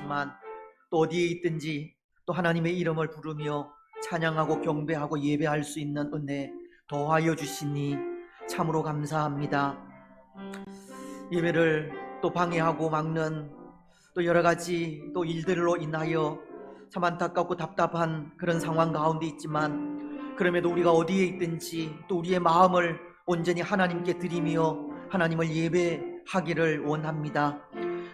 하지만 또 어디에 있든지 또 하나님의 이름을 부르며 찬양하고 경배하고 예배할 수 있는 은혜 더하여 주시니 참으로 감사합니다. 예배를 또 방해하고 막는 또 여러 가지 또 일들로 인하여 참 안타깝고 답답한 그런 상황 가운데 있지만, 그럼에도 우리가 어디에 있든지 또 우리의 마음을 온전히 하나님께 드리며 하나님을 예배하기를 원합니다.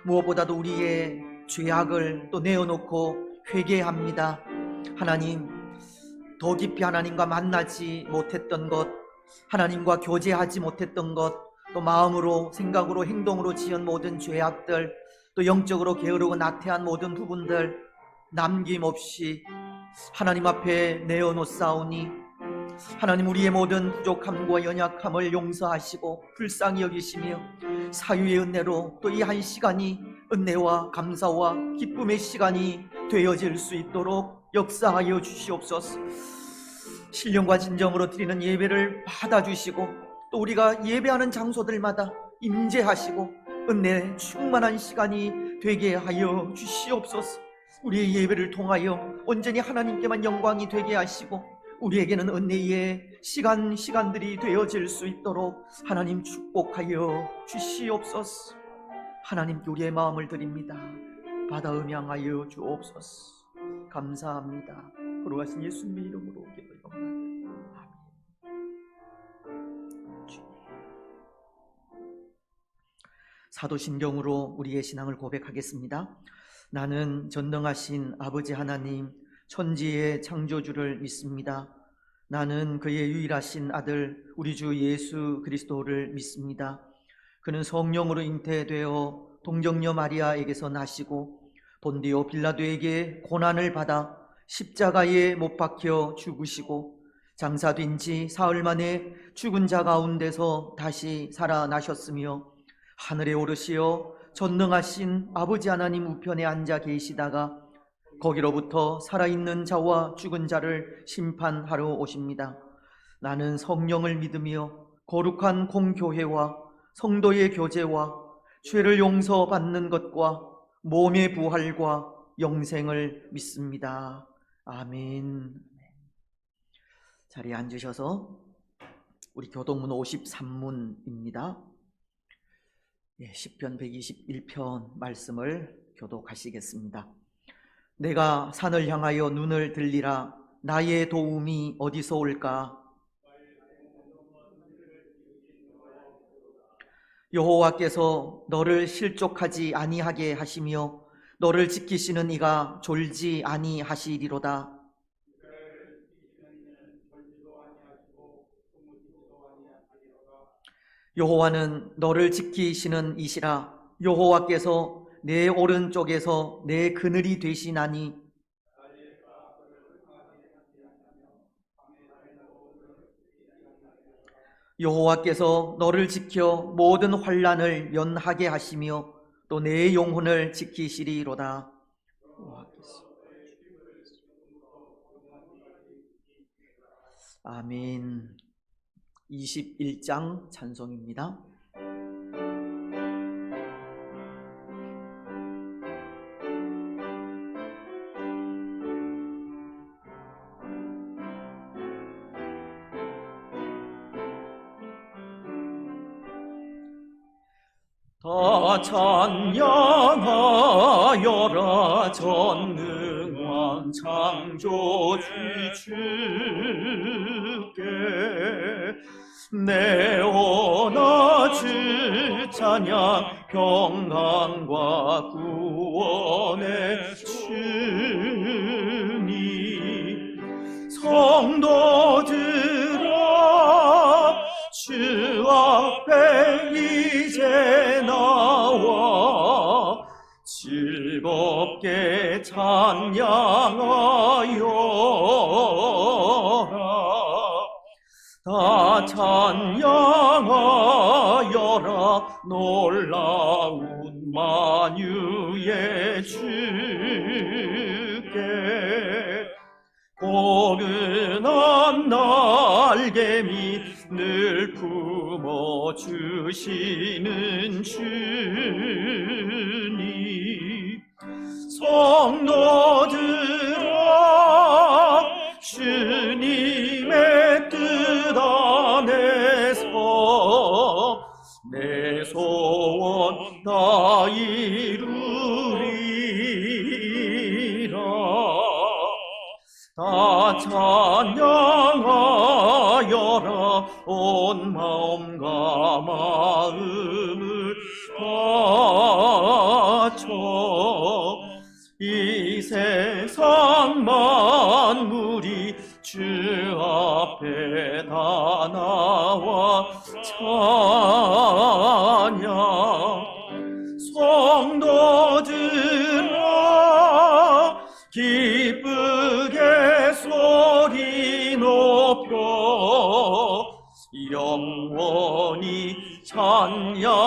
무엇보다도 우리의 죄악을 또 내어놓고 회개합니다. 하나님, 더 깊이 하나님과 만나지 못했던 것, 하나님과 교제하지 못했던 것, 또 마음으로 생각으로 행동으로 지은 모든 죄악들, 또 영적으로 게으르고 나태한 모든 부분들 남김없이 하나님 앞에 내어놓사오니 하나님, 우리의 모든 부족함과 연약함을 용서하시고 불쌍히 여기시며 사유의 은혜로 또 이 한 시간이 은혜와 감사와 기쁨의 시간이 되어질 수 있도록 역사하여 주시옵소서. 신령과 진정으로 드리는 예배를 받아주시고 또 우리가 예배하는 장소들마다 임재하시고 은혜 충만한 시간이 되게 하여 주시옵소서. 우리의 예배를 통하여 온전히 하나님께만 영광이 되게 하시고 우리에게는 은혜의 시간들이 되어질 수 있도록 하나님 축복하여 주시옵소서. 하나님께 우리의 마음을 드립니다. 받아 음양하여 주옵소서. 감사합니다. 거룩하신 예수님의 이름으로 기도합니다. 아멘. 주님, 사도신경으로 우리의 신앙을 고백하겠습니다. 나는 전능하신 아버지 하나님, 천지의 창조주를 믿습니다. 나는 그의 유일하신 아들 우리 주 예수 그리스도를 믿습니다. 그는 성령으로 잉태되어 동정녀 마리아에게서 나시고 본디오 빌라도에게 고난을 받아 십자가에 못 박혀 죽으시고 장사된 지 사흘 만에 죽은 자 가운데서 다시 살아나셨으며 하늘에 오르시어 전능하신 아버지 하나님 우편에 앉아 계시다가 거기로부터 살아있는 자와 죽은 자를 심판하러 오십니다. 나는 성령을 믿으며 거룩한 공교회와 성도의 교제와 죄를 용서받는 것과 몸의 부활과 영생을 믿습니다. 아멘. 자리에 앉으셔서 우리 교동문 53문입니다. 시편 121편 말씀을 교독하시겠습니다. 내가 산을 향하여 눈을 들리라. 나의 도움이 어디서 올까? 여호와께서 너를 실족하지 아니하게 하시며 너를 지키시는 이가 졸지 아니하시리로다. 여호와는 너를 지키시는 이시라. 여호와께서 내 오른쪽에서 내 그늘이 되시나니 여호와께서 너를 지켜 모든 환난을 면하게 하시며 또 내 영혼을 지키시리로다. 아멘. 21장 찬송입니다. 다 찬양하여라 전능한 창조주 주께 내 원하주 찬양 평강과 구원의 주님 성도들아 주 앞에 이제 나와 즐겁게 찬양하여라. 다 찬양하여라. 놀라운 만유의 주께 고른한 날개미 늘 품어주시는 주님 온 마음과 마음을 바쳐 이 세상 만물이 주 앞에 다 나와 찬양 성도들아 기쁘게 소리 높여 영원히 찬양하여라.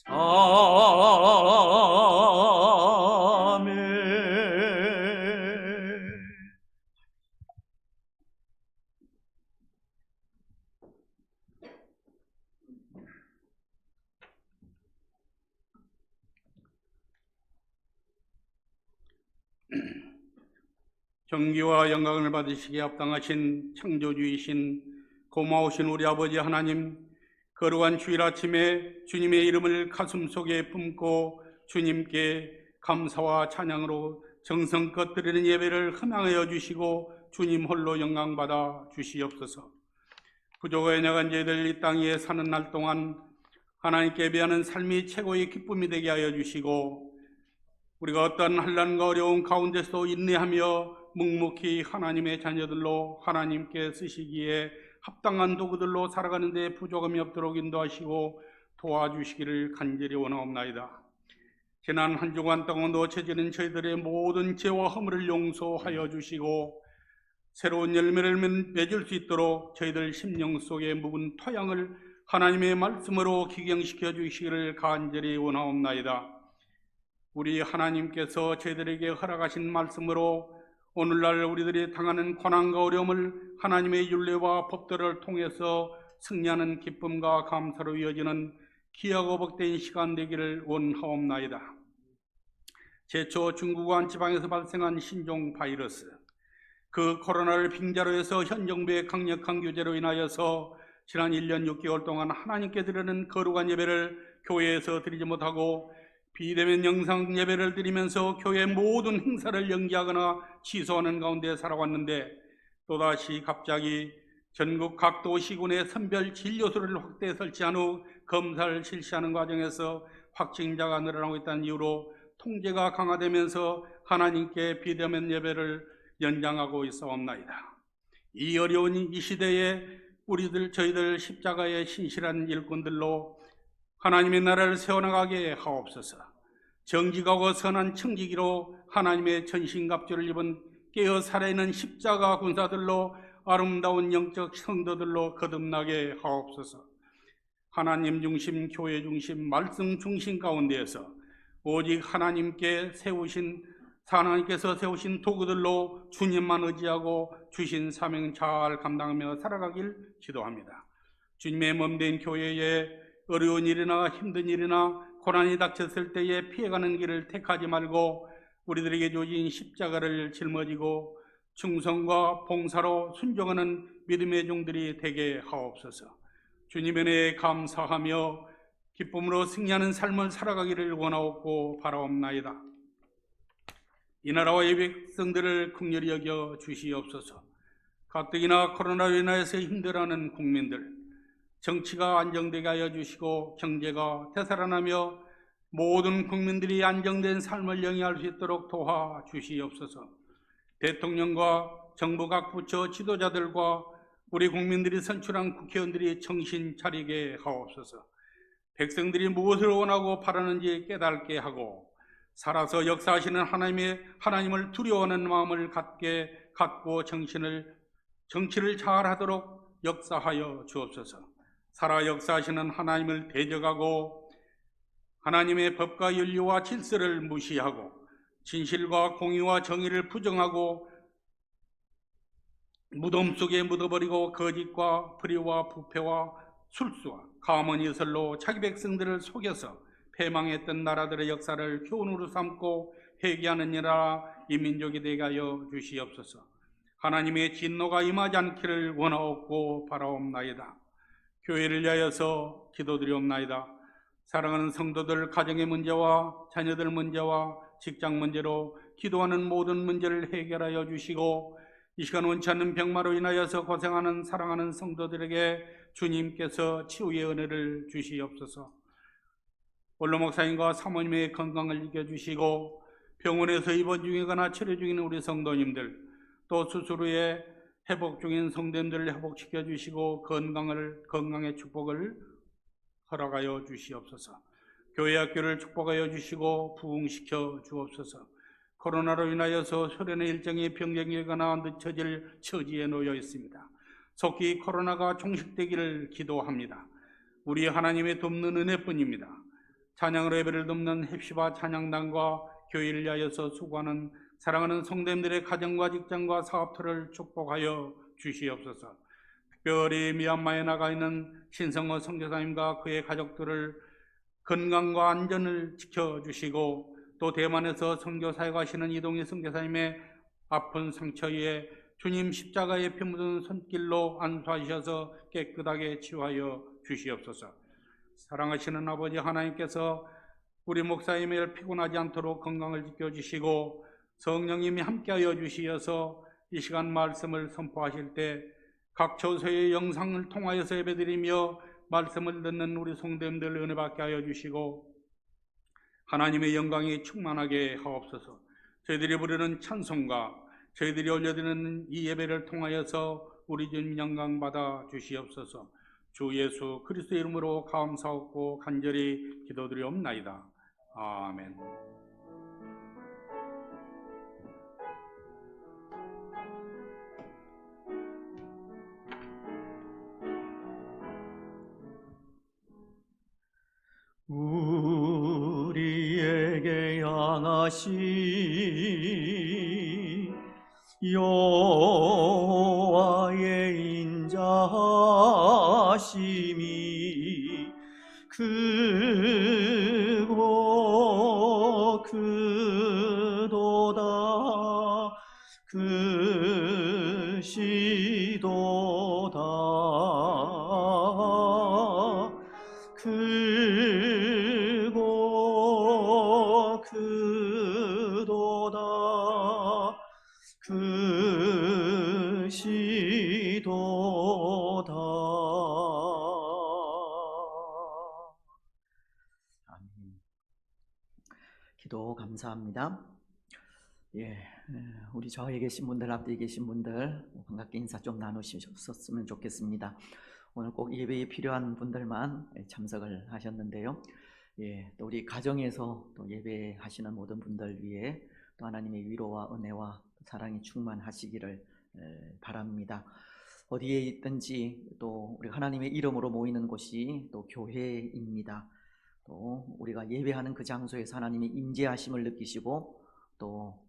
아멘. 경기와 영광을 받으시기에 합당하신 창조주이신 고마우신 우리 아버지 하나님, 거룩한 주일 아침에 주님의 이름을 가슴속에 품고 주님께 감사와 찬양으로 정성껏 드리는 예배를 허망하여 주시고 주님 홀로 영광받아 주시옵소서. 부족하여 나간 저희들 이 땅에 사는 날 동안 하나님께 예배하는 삶이 최고의 기쁨이 되게 하여 주시고, 우리가 어떤 환난과 어려운 가운데서 인내하며 묵묵히 하나님의 자녀들로 하나님께 쓰시기에 합당한 도구들로 살아가는 데 부족함이 없도록 인도하시고 도와주시기를 간절히 원하옵나이다. 지난 한 주간 동안 놓쳐지는 저희들의 모든 죄와 허물을 용서하여 주시고 새로운 열매를 맺을 수 있도록 저희들 심령 속에 묵은 토양을 하나님의 말씀으로 기경시켜 주시기를 간절히 원하옵나이다. 우리 하나님께서 저희들에게 허락하신 말씀으로 오늘날 우리들이 당하는 고난과 어려움을 하나님의 율례와 법들을 통해서 승리하는 기쁨과 감사로 이어지는 귀하고 복된 시간 되기를 원하옵나이다. 제초 중국안 지방에서 발생한 신종 바이러스, 그 코로나를 빙자로 해서 현 정부의 강력한 규제로 인하여서 지난 1년 6개월 동안 하나님께 드리는 거룩한 예배를 교회에서 드리지 못하고 비대면 영상 예배를 드리면서 교회 모든 행사를 연기하거나 취소하는 가운데 살아왔는데, 또다시 갑자기 전국 각 도시군의 선별 진료소를 확대 설치한 후 검사를 실시하는 과정에서 확진자가 늘어나고 있다는 이유로 통제가 강화되면서 하나님께 비대면 예배를 연장하고 있사옵나이다. 이 어려운 이 시대에 저희들 십자가의 신실한 일꾼들로 하나님의 나라를 세워나가게 하옵소서. 정직하고 선한 청지기로 하나님의 전신갑주를 입은 깨어 살아있는 십자가 군사들로 아름다운 영적 성도들로 거듭나게 하옵소서. 하나님 중심, 교회 중심, 말씀 중심 가운데에서 오직 하나님께서 세우신 도구들로 주님만 의지하고 주신 사명 잘 감당하며 살아가길 기도합니다. 주님의 몸된 교회에 어려운 일이나 힘든 일이나 고난이 닥쳤을 때에 피해가는 길을 택하지 말고 우리들에게 주어진 십자가를 짊어지고 충성과 봉사로 순종하는 믿음의 종들이 되게 하옵소서. 주님의 은혜에 감사하며 기쁨으로 승리하는 삶을 살아가기를 원하옵고 바라옵나이다. 이 나라와 이 백성들을 긍휼히 여겨 주시옵소서. 가뜩이나 코로나로 인하여서 힘들어하는 국민들, 정치가 안정되게 하여 주시고 경제가 되살아나며 모든 국민들이 안정된 삶을 영위할 수 있도록 도와주시옵소서. 대통령과 정부 각 부처 지도자들과 우리 국민들이 선출한 국회의원들이 정신 차리게 하옵소서. 백성들이 무엇을 원하고 바라는지 깨닫게 하고 살아서 역사하시는 하나님을 두려워하는 마음을 갖고 정치를 잘하도록 역사하여 주옵소서. 살아 역사하시는 하나님을 대적하고 하나님의 법과 윤리와 질서를 무시하고 진실과 공의와 정의를 부정하고 무덤 속에 묻어버리고 거짓과 불의와 부패와 술수와 가문이설로 자기 백성들을 속여서 패망했던 나라들의 역사를 교훈으로 삼고 회개하는 이 민족이 되게 하여 주시옵소서. 하나님의 진노가 임하지 않기를 원하옵고 바라옵나이다. 교회를 위하여서 기도드리옵나이다. 사랑하는 성도들 가정의 문제와 자녀들 문제와 직장 문제로 기도하는 모든 문제를 해결하여 주시고 이 시간 원치 않는 병마로 인하여서 고생하는 사랑하는 성도들에게 주님께서 치유의 은혜를 주시옵소서. 원로 목사님과 사모님의 건강을 이겨주시고 병원에서 입원 중이거나 치료 중인 우리 성도님들, 또 수술 후에 회복 중인 성도님들을 회복시켜 주시고 건강의 축복을 허락하여 주시옵소서. 교회 학교를 축복하여 주시고 부흥시켜 주옵소서. 코로나로 인하여서 소련의 일정이 변경되거나 늦춰질 처지에 놓여 있습니다. 속히 코로나가 종식되기를 기도합니다. 우리 하나님의 돕는 은혜뿐입니다. 찬양으로 예배를 돕는 헵시바 찬양단과 교회를 위하여서 수고하는 사랑하는 성도님들의 가정과 직장과 사업터를 축복하여 주시옵소서. 특별히 미얀마에 나가 있는 신성호 선교사님과 그의 가족들을 건강과 안전을 지켜주시고 또 대만에서 선교사역 하시는 이동희 선교사님의 아픈 상처에 주님 십자가에 피 묻은 손길로 안수하셔서 깨끗하게 치유하여 주시옵소서. 사랑하시는 아버지 하나님께서 우리 목사님을 피곤하지 않도록 건강을 지켜주시고 성령님이 함께하여 주시어서 이 시간 말씀을 선포하실 때 각 처소의 영상을 통하여서 예배드리며 말씀을 듣는 우리 성도님들 은혜 받게 하여 주시고 하나님의 영광이 충만하게 하옵소서. 저희들이 부르는 찬송가, 저희들이 올려드리는 이 예배를 통하여서 우리 주님 영광 받아 주시옵소서. 주 예수 그리스도의 이름으로 감사하고 간절히 기도드리옵나이다. 아멘. 우리에게 향하신 여호와의 인자하심이 크고 크도다 크시도다 크고 크도다 크시도다. 아멘. 기도 감사합니다. 우리 좌우에 계신 분들, 앞뒤에 계신 분들 반갑게 인사 좀 나누셨으면 좋겠습니다. 오늘 꼭 예배에 필요한 분들만 참석을 하셨는데요. 또 우리 가정에서 또 예배하시는 모든 분들 위해 또 하나님의 위로와 은혜와 사랑이 충만하시기를 바랍니다. 어디에 있든지 또 우리 하나님의 이름으로 모이는 곳이 또 교회입니다. 또 우리가 예배하는 그 장소에서 하나님의 임재하심을 느끼시고 또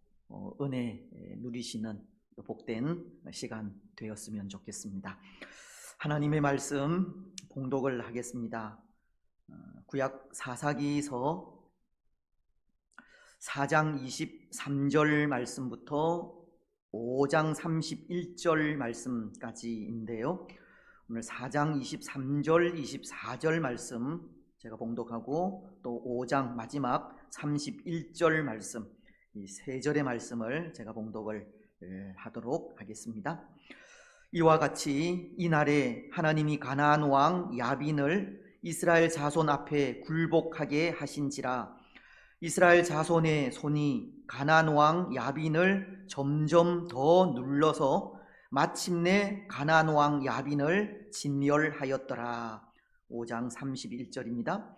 은혜 누리시는 복된 시간 되었으면 좋겠습니다. 하나님의 말씀 봉독을 하겠습니다. 구약 사사기서 4장 23절 말씀부터 5장 31절 말씀까지인데요. 오늘 4장 23절, 24절 말씀 제가 봉독하고 또 5장 마지막 31절 말씀, 이 세 절의 말씀을 제가 봉독을 하도록 하겠습니다. 이와 같이 이날에 하나님이 가나안 왕 야빈을 이스라엘 자손 앞에 굴복하게 하신지라. 이스라엘 자손의 손이 가나안 왕 야빈을 점점 더 눌러서 마침내 가나안 왕 야빈을 진멸하였더라. 5장 31절입니다.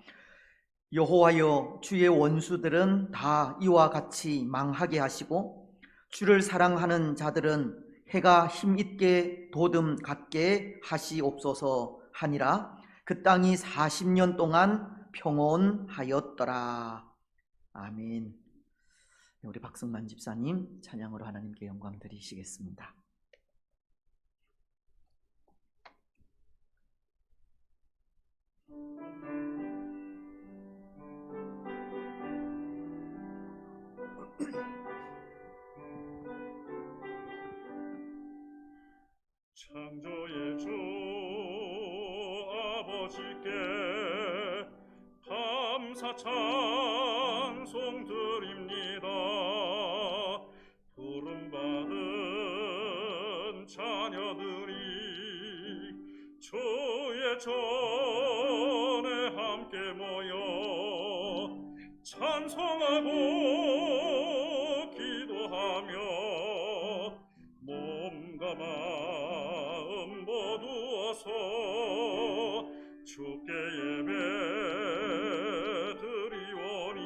여호와여, 주의 원수들은 다 이와 같이 망하게 하시고 주를 사랑하는 자들은 해가 힘있게 도듬 같게 하시옵소서 하니라. 그 땅이 40년 동안 평온하였더라. 아멘. 우리 박승만 집사님 찬양으로 하나님께 영광 드리시겠습니다. 창조의 주 아버지께 감사 찬송 드립니다. 전에 함께 모여 찬송하고 기도하며 몸과 마음 모두어서 주께 예배 드리오니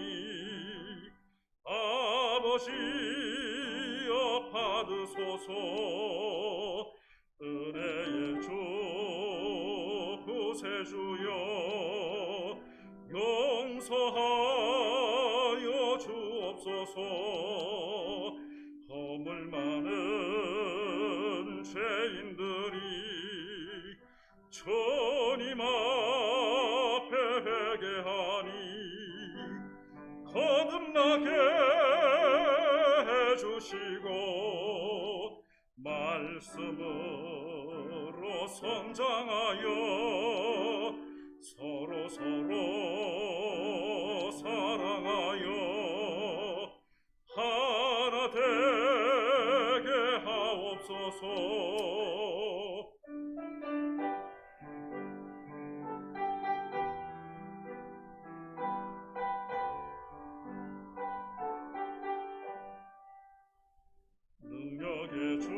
아버지여 받으소서. 은혜의 주 구세주여 용서하여 주옵소서. 허물 많은 죄인들이 주님 앞에 회개하니 거듭나게 해주시고 말씀으로 성장하여 서로 사랑하여 하나 되게 하옵소서. 능력의 주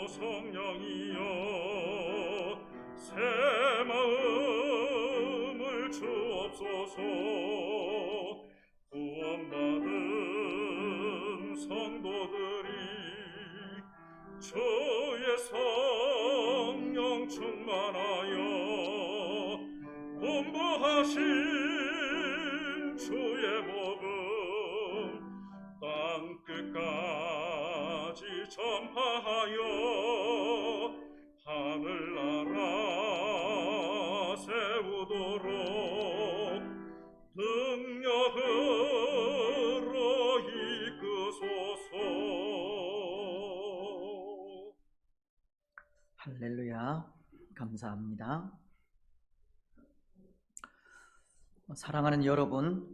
성령이여 새 마음을 주옵소서. 구원받은 성도들이 주의 성령 충만하여 분부하신 주의 복음 땅끝까지 전파하여 하늘나라 세우도록 능력으로 이끄소서. 할렐루야. 감사합니다. 사랑하는 여러분,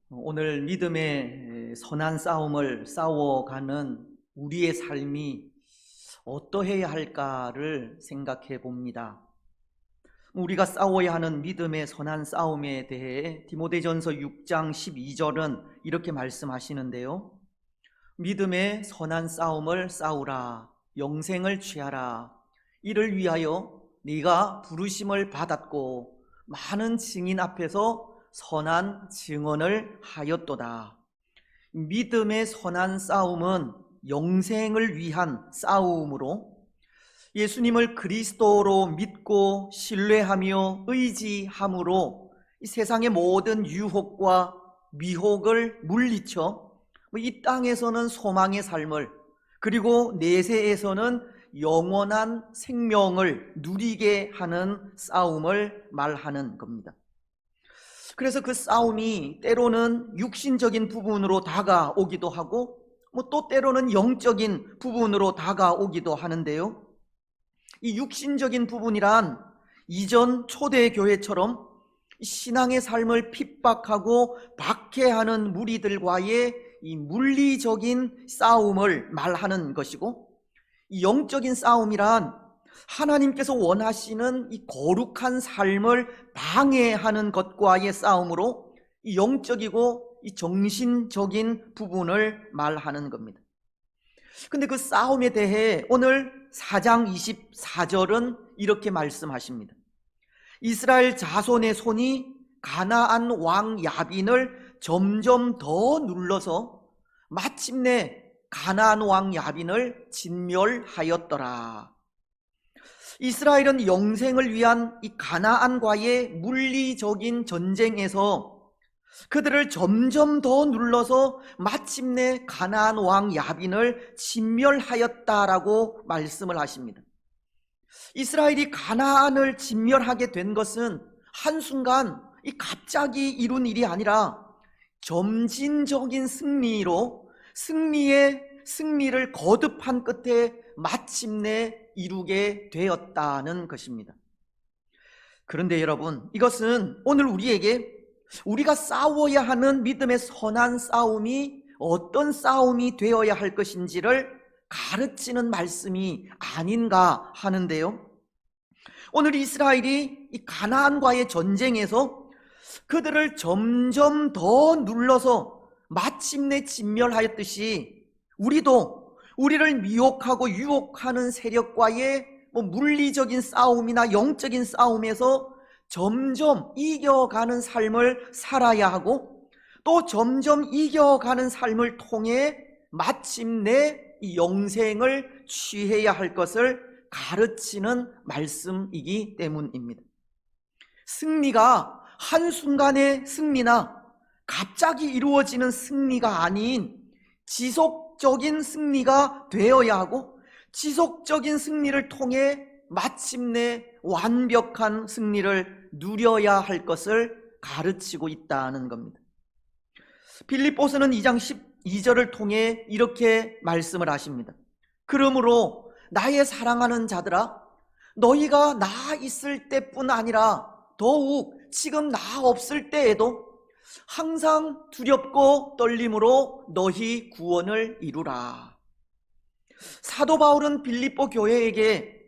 오늘 믿음의 선한 싸움을 싸워가는 우리의 삶이 어떠해야 할까를 생각해 봅니다. 우리가 싸워야 하는 믿음의 선한 싸움에 대해 디모데전서 6장 12절은 이렇게 말씀하시는데요. 믿음의 선한 싸움을 싸우라. 영생을 취하라. 이를 위하여 네가 부르심을 받았고 많은 증인 앞에서 선한 증언을 하였도다. 믿음의 선한 싸움은 영생을 위한 싸움으로 예수님을 그리스도로 믿고 신뢰하며 의지함으로 이 세상의 모든 유혹과 미혹을 물리쳐 이 땅에서는 소망의 삶을, 그리고 내세에서는 영원한 생명을 누리게 하는 싸움을 말하는 겁니다. 그래서 그 싸움이 때로는 육신적인 부분으로 다가오기도 하고 또 때로는 영적인 부분으로 다가오기도 하는데요. 이 육신적인 부분이란 이전 초대교회처럼 신앙의 삶을 핍박하고 박해하는 무리들과의 이 물리적인 싸움을 말하는 것이고, 이 영적인 싸움이란 하나님께서 원하시는 이 거룩한 삶을 방해하는 것과의 싸움으로 이 영적이고 이 정신적인 부분을 말하는 겁니다. 근데 그 싸움에 대해 오늘 4장 24절은 이렇게 말씀하십니다. 이스라엘 자손의 손이 가나안 왕 야빈을 점점 더 눌러서 마침내 가나안 왕 야빈을 진멸하였더라. 이스라엘은 영생을 위한 이 가나안과의 물리적인 전쟁에서 그들을 점점 더 눌러서 마침내 가나안 왕 야빈을 진멸하였다라고 말씀을 하십니다. 이스라엘이 가나안을 진멸하게 된 것은 한순간 갑자기 이룬 일이 아니라 점진적인 승리로 승리를 거듭한 끝에 마침내 이루게 되었다는 것입니다. 그런데 여러분, 이것은 오늘 우리가 싸워야 하는 믿음의 선한 싸움이 어떤 싸움이 되어야 할 것인지를 가르치는 말씀이 아닌가 하는데요. 오늘 이스라엘이 이 가나안과의 전쟁에서 그들을 점점 더 눌러서 마침내 진멸하였듯이 우리도 우리를 미혹하고 유혹하는 세력과의 물리적인 싸움이나 영적인 싸움에서 점점 이겨가는 삶을 살아야 하고, 또 점점 이겨가는 삶을 통해 마침내 이 영생을 취해야 할 것을 가르치는 말씀이기 때문입니다. 승리가 한순간의 승리나 갑자기 이루어지는 승리가 아닌 지속적인 승리가 되어야 하고, 지속적인 승리를 통해 마침내 완벽한 승리를 누려야 할 것을 가르치고 있다는 겁니다. 빌립보서는 2장 12절을 통해 이렇게 말씀을 하십니다. 그러므로 나의 사랑하는 자들아, 너희가 나 있을 때뿐 아니라 더욱 지금 나 없을 때에도 항상 두렵고 떨림으로 너희 구원을 이루라. 사도 바울은 빌립보 교회에게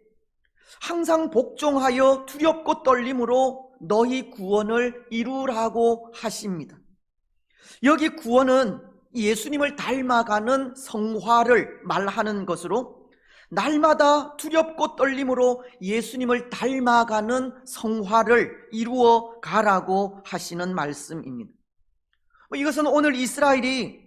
항상 복종하여 두렵고 떨림으로 너희 구원을 이루라고 하십니다. 여기 구원은 예수님을 닮아가는 성화를 말하는 것으로, 날마다 두렵고 떨림으로 예수님을 닮아가는 성화를 이루어 가라고 하시는 말씀입니다. 이것은 오늘 이스라엘이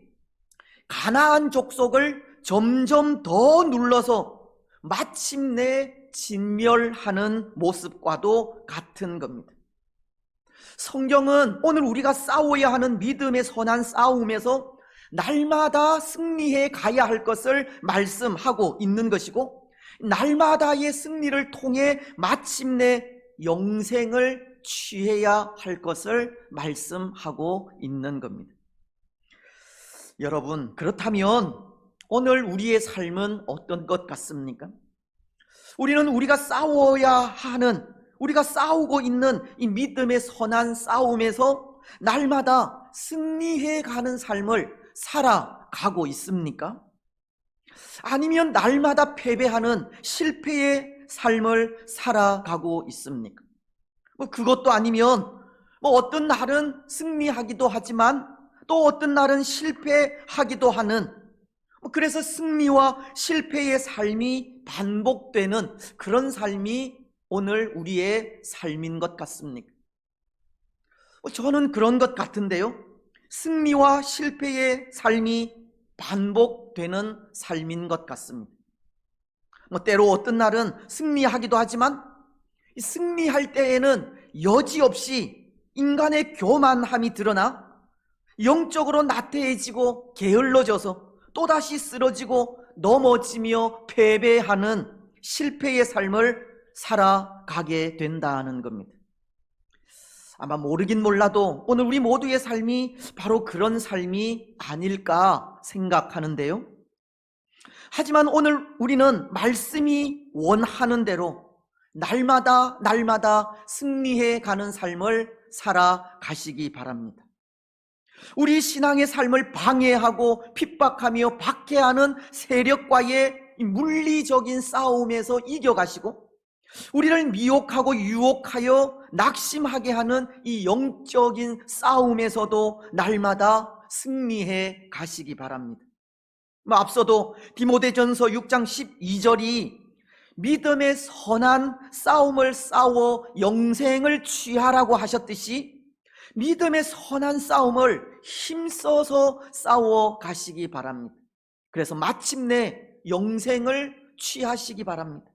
가나안 족속을 점점 더 눌러서 마침내 진멸하는 모습과도 같은 겁니다. 성경은 오늘 우리가 싸워야 하는 믿음의 선한 싸움에서 날마다 승리해 가야 할 것을 말씀하고 있는 것이고, 날마다의 승리를 통해 마침내 영생을 취해야 할 것을 말씀하고 있는 겁니다. 여러분, 그렇다면 오늘 우리의 삶은 어떤 것 같습니까? 우리는 우리가 싸워야 하는, 우리가 싸우고 있는 이 믿음의 선한 싸움에서 날마다 승리해 가는 삶을 살아가고 있습니까? 아니면 날마다 패배하는 실패의 삶을 살아가고 있습니까? 그것도 아니면 어떤 날은 승리하기도 하지만 또 어떤 날은 실패하기도 하는, 그래서 승리와 실패의 삶이 반복되는 그런 삶이 오늘 우리의 삶인 것 같습니까? 저는 그런 것 같은데요. 승리와 실패의 삶이 반복되는 삶인 것 같습니다. 때로 어떤 날은 승리하기도 하지만 승리할 때에는 여지없이 인간의 교만함이 드러나 영적으로 나태해지고 게을러져서 또다시 쓰러지고 넘어지며 패배하는 실패의 삶을 살아가게 된다는 겁니다. 아마 모르긴 몰라도 오늘 우리 모두의 삶이 바로 그런 삶이 아닐까 생각하는데요. 하지만 오늘 우리는 말씀이 원하는 대로 날마다 승리해 가는 삶을 살아가시기 바랍니다. 우리 신앙의 삶을 방해하고 핍박하며 박해하는 세력과의 물리적인 싸움에서 이겨가시고, 우리를 미혹하고 유혹하여 낙심하게 하는 이 영적인 싸움에서도 날마다 승리해 가시기 바랍니다. 앞서도 디모데전서 6장 12절이 믿음의 선한 싸움을 싸워 영생을 취하라고 하셨듯이 믿음의 선한 싸움을 힘써서 싸워 가시기 바랍니다. 그래서 마침내 영생을 취하시기 바랍니다.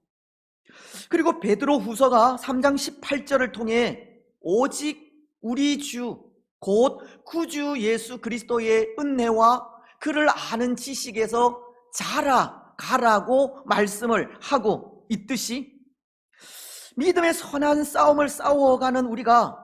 그리고 베드로 후서가 3장 18절을 통해 오직 우리 주 곧 구주 예수 그리스도의 은혜와 그를 아는 지식에서 자라가라고 말씀을 하고 있듯이, 믿음의 선한 싸움을 싸워가는 우리가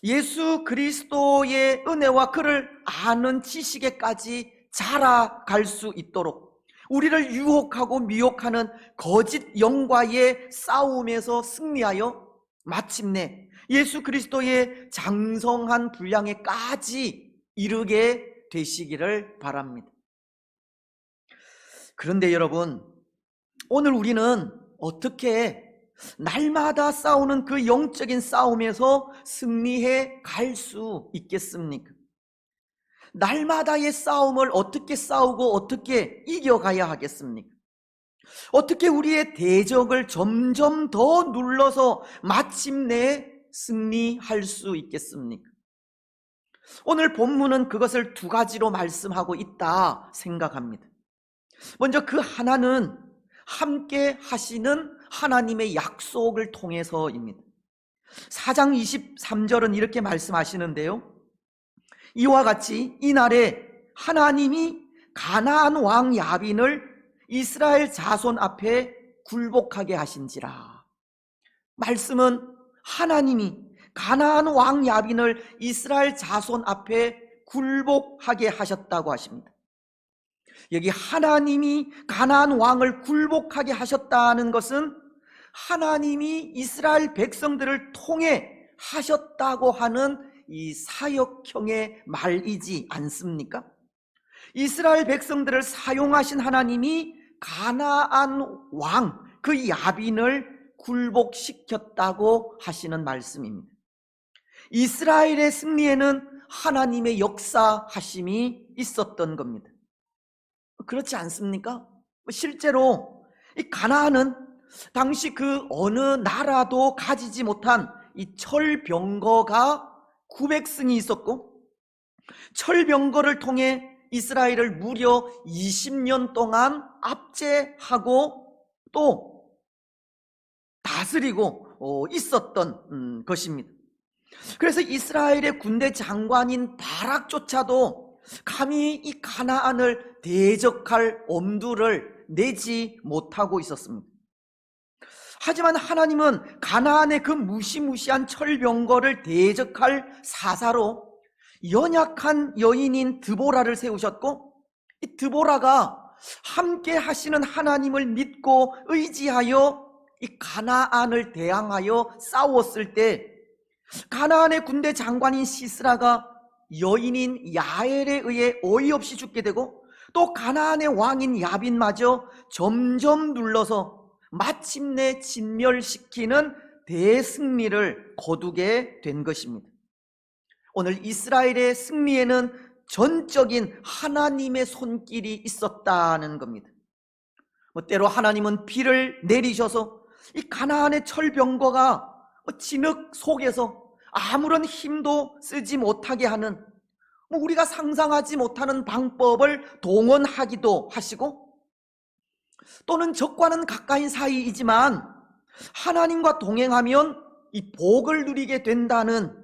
예수 그리스도의 은혜와 그를 아는 지식에까지 자라갈 수 있도록 우리를 유혹하고 미혹하는 거짓 영과의 싸움에서 승리하여 마침내 예수 그리스도의 장성한 분량에까지 이르게 되시기를 바랍니다. 그런데 여러분, 오늘 우리는 어떻게 날마다 싸우는 그 영적인 싸움에서 승리해 갈 수 있겠습니까? 날마다의 싸움을 어떻게 싸우고 어떻게 이겨가야 하겠습니까? 어떻게 우리의 대적을 점점 더 눌러서 마침내 승리할 수 있겠습니까? 오늘 본문은 그것을 두 가지로 말씀하고 있다 생각합니다. 먼저 그 하나는 함께 하시는 하나님의 약속을 통해서입니다. 4장 23절은 이렇게 말씀하시는데요. 이와 같이 이날에 하나님이 가나안 왕 야빈을 이스라엘 자손 앞에 굴복하게 하신지라. 말씀은 하나님이 가나안 왕 야빈을 이스라엘 자손 앞에 굴복하게 하셨다고 하십니다. 여기 하나님이 가나안 왕을 굴복하게 하셨다는 것은 하나님이 이스라엘 백성들을 통해 하셨다고 하는 이 사역형의 말이지 않습니까? 이스라엘 백성들을 사용하신 하나님이 가나안 왕, 그 야빈을 굴복시켰다고 하시는 말씀입니다. 이스라엘의 승리에는 하나님의 역사하심이 있었던 겁니다. 그렇지 않습니까? 실제로 이 가나안은 당시 그 어느 나라도 가지지 못한 이 철병거가 900승이 있었고, 철병거를 통해 이스라엘을 무려 20년 동안 압제하고 또 다스리고 있었던 것입니다. 그래서 이스라엘의 군대 장관인 바락조차도 감히 이 가나안을 대적할 엄두를 내지 못하고 있었습니다. 하지만 하나님은 가나안의 그 무시무시한 철병거를 대적할 사사로 연약한 여인인 드보라를 세우셨고, 이 드보라가 함께 하시는 하나님을 믿고 의지하여 이 가나안을 대항하여 싸웠을 때 가나안의 군대 장관인 시스라가 여인인 야엘에 의해 어이없이 죽게 되고, 또 가나안의 왕인 야빈마저 점점 눌러서 마침내 진멸시키는 대승리를 거두게 된 것입니다. 오늘 이스라엘의 승리에는 전적인 하나님의 손길이 있었다는 겁니다. 때로 하나님은 비를 내리셔서 이 가나안의 철병거가 진흙 속에서 아무런 힘도 쓰지 못하게 하는, 우리가 상상하지 못하는 방법을 동원하기도 하시고, 또는 적과는 가까인 사이이지만 하나님과 동행하면 이 복을 누리게 된다는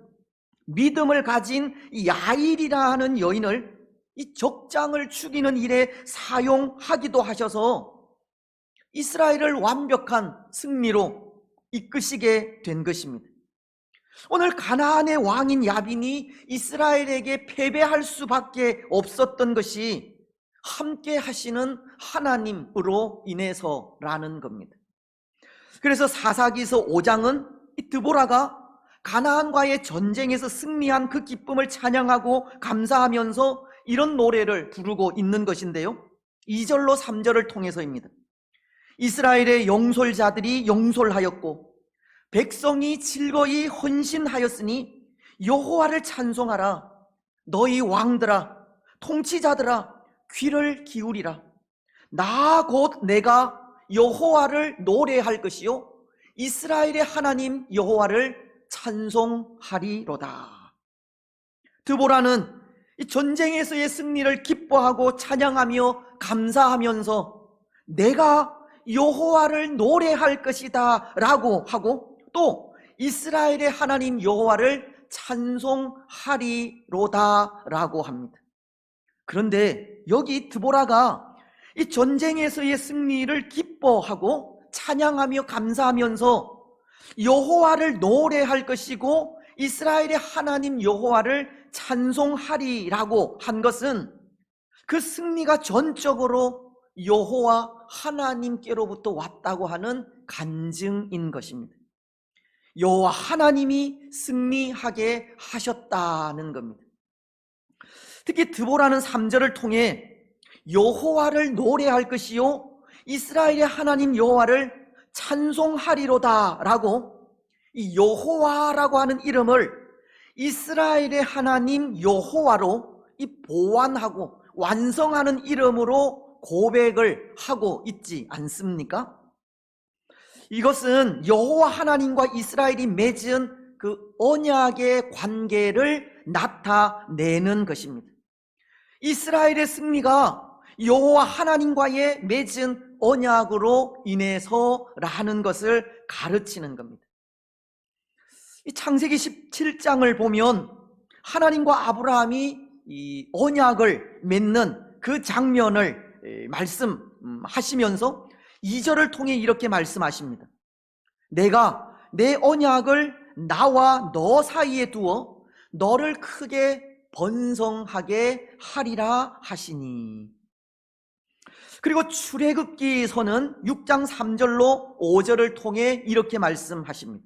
믿음을 가진 야일이라 하는 여인을 이 적장을 죽이는 일에 사용하기도 하셔서 이스라엘을 완벽한 승리로 이끄시게 된 것입니다. 오늘 가나안의 왕인 야빈이 이스라엘에게 패배할 수밖에 없었던 것이 함께 하시는 하나님으로 인해서라는 겁니다. 그래서 사사기서 5장은 이 드보라가 가나안과의 전쟁에서 승리한 그 기쁨을 찬양하고 감사하면서 이런 노래를 부르고 있는 것인데요, 2절로 3절을 통해서입니다. 이스라엘의 영솔자들이 영솔하였고 백성이 즐거이 헌신하였으니 여호와를 찬송하라. 너희 왕들아, 통치자들아, 귀를 기울이라. 나 곧 내가 여호와를 노래할 것이요 이스라엘의 하나님 여호와를 찬송하리로다. 드보라는 이 전쟁에서의 승리를 기뻐하고 찬양하며 감사하면서 내가 여호와를 노래할 것이다 라고 하고, 또 이스라엘의 하나님 여호와를 찬송하리로다 라고 합니다. 그런데 여기 드보라가 이 전쟁에서의 승리를 기뻐하고 찬양하며 감사하면서 여호와를 노래할 것이고 이스라엘의 하나님 여호와를 찬송하리라고 한 것은 그 승리가 전적으로 여호와 하나님께로부터 왔다고 하는 간증인 것입니다. 여호와 하나님이 승리하게 하셨다는 겁니다. 특히 드보라는 3절을 통해 여호와를 노래할 것이요 이스라엘의 하나님 여호와를 찬송하리로다라고 이 여호와라고 하는 이름을 이스라엘의 하나님 여호와로 이 보완하고 완성하는 이름으로 고백을 하고 있지 않습니까? 이것은 여호와 하나님과 이스라엘이 맺은 그 언약의 관계를 나타내는 것입니다. 이스라엘의 승리가 여호와 하나님과의 맺은 언약으로 인해서라는 것을 가르치는 겁니다. 이 창세기 17장을 보면 하나님과 아브라함이 이 언약을 맺는 그 장면을 말씀하시면서 2절을 통해 이렇게 말씀하십니다. 내가 내 언약을 나와 너 사이에 두어 너를 크게 번성하게 하리라 하시니. 그리고 출애굽기서는 6장 3절로 5절을 통해 이렇게 말씀하십니다.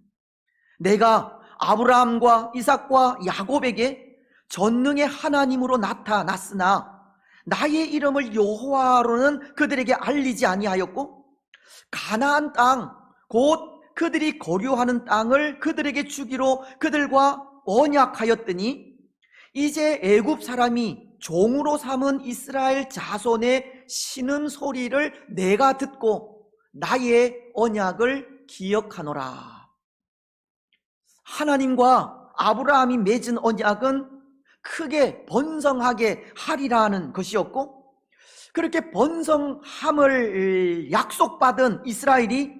내가 아브라함과 이삭과 야곱에게 전능의 하나님으로 나타났으나 나의 이름을 여호와로는 그들에게 알리지 아니하였고 가나안 땅 곧 그들이 거류하는 땅을 그들에게 주기로 그들과 언약하였더니 이제 애굽 사람이 종으로 삼은 이스라엘 자손의 신음소리를 내가 듣고 나의 언약을 기억하노라. 하나님과 아브라함이 맺은 언약은 크게 번성하게 하리라는 것이었고, 그렇게 번성함을 약속받은 이스라엘이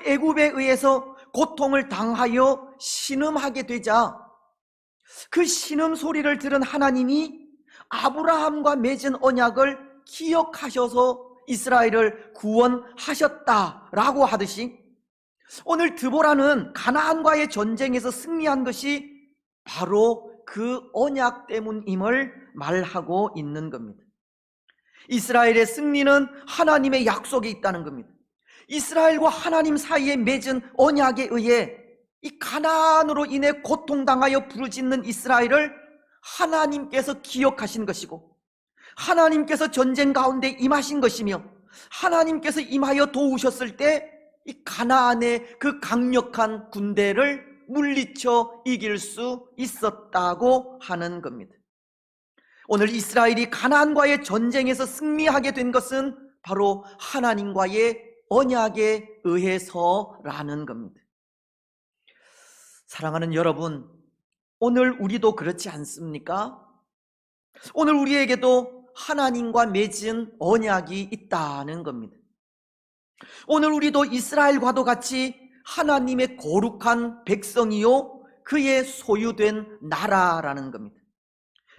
애굽에 의해서 고통을 당하여 신음하게 되자 그 신음 소리를 들은 하나님이 아브라함과 맺은 언약을 기억하셔서 이스라엘을 구원하셨다라고 하듯이 오늘 드보라는 가나안과의 전쟁에서 승리한 것이 바로 그 언약 때문임을 말하고 있는 겁니다. 이스라엘의 승리는 하나님의 약속이 있다는 겁니다. 이스라엘과 하나님 사이에 맺은 언약에 의해 이 가나안으로 인해 고통당하여 부르짖는 이스라엘을 하나님께서 기억하신 것이고, 하나님께서 전쟁 가운데 임하신 것이며, 하나님께서 임하여 도우셨을 때 이 가나안의 그 강력한 군대를 물리쳐 이길 수 있었다고 하는 겁니다. 오늘 이스라엘이 가나안과의 전쟁에서 승리하게 된 것은 바로 하나님과의 언약에 의해서라는 겁니다. 사랑하는 여러분, 오늘 우리도 그렇지 않습니까? 오늘 우리에게도 하나님과 맺은 언약이 있다는 겁니다. 오늘 우리도 이스라엘과도 같이 하나님의 거룩한 백성이요 그의 소유된 나라라는 겁니다.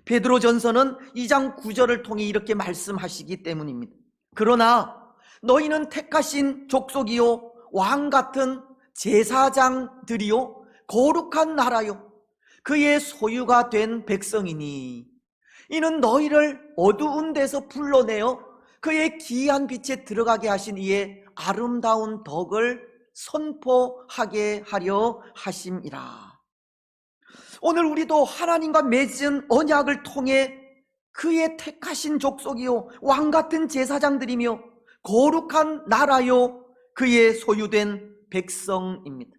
베드로전서는 2장 9절을 통해 이렇게 말씀하시기 때문입니다. 그러나 너희는 택하신 족속이요 왕 같은 제사장들이요 거룩한 나라요 그의 소유가 된 백성이니 이는 너희를 어두운 데서 불러내어 그의 기이한 빛에 들어가게 하신 이의 아름다운 덕을 선포하게 하려 하심이라. 오늘 우리도 하나님과 맺은 언약을 통해 그의 택하신 족속이요 왕같은 제사장들이며 거룩한 나라요 그의 소유된 백성입니다.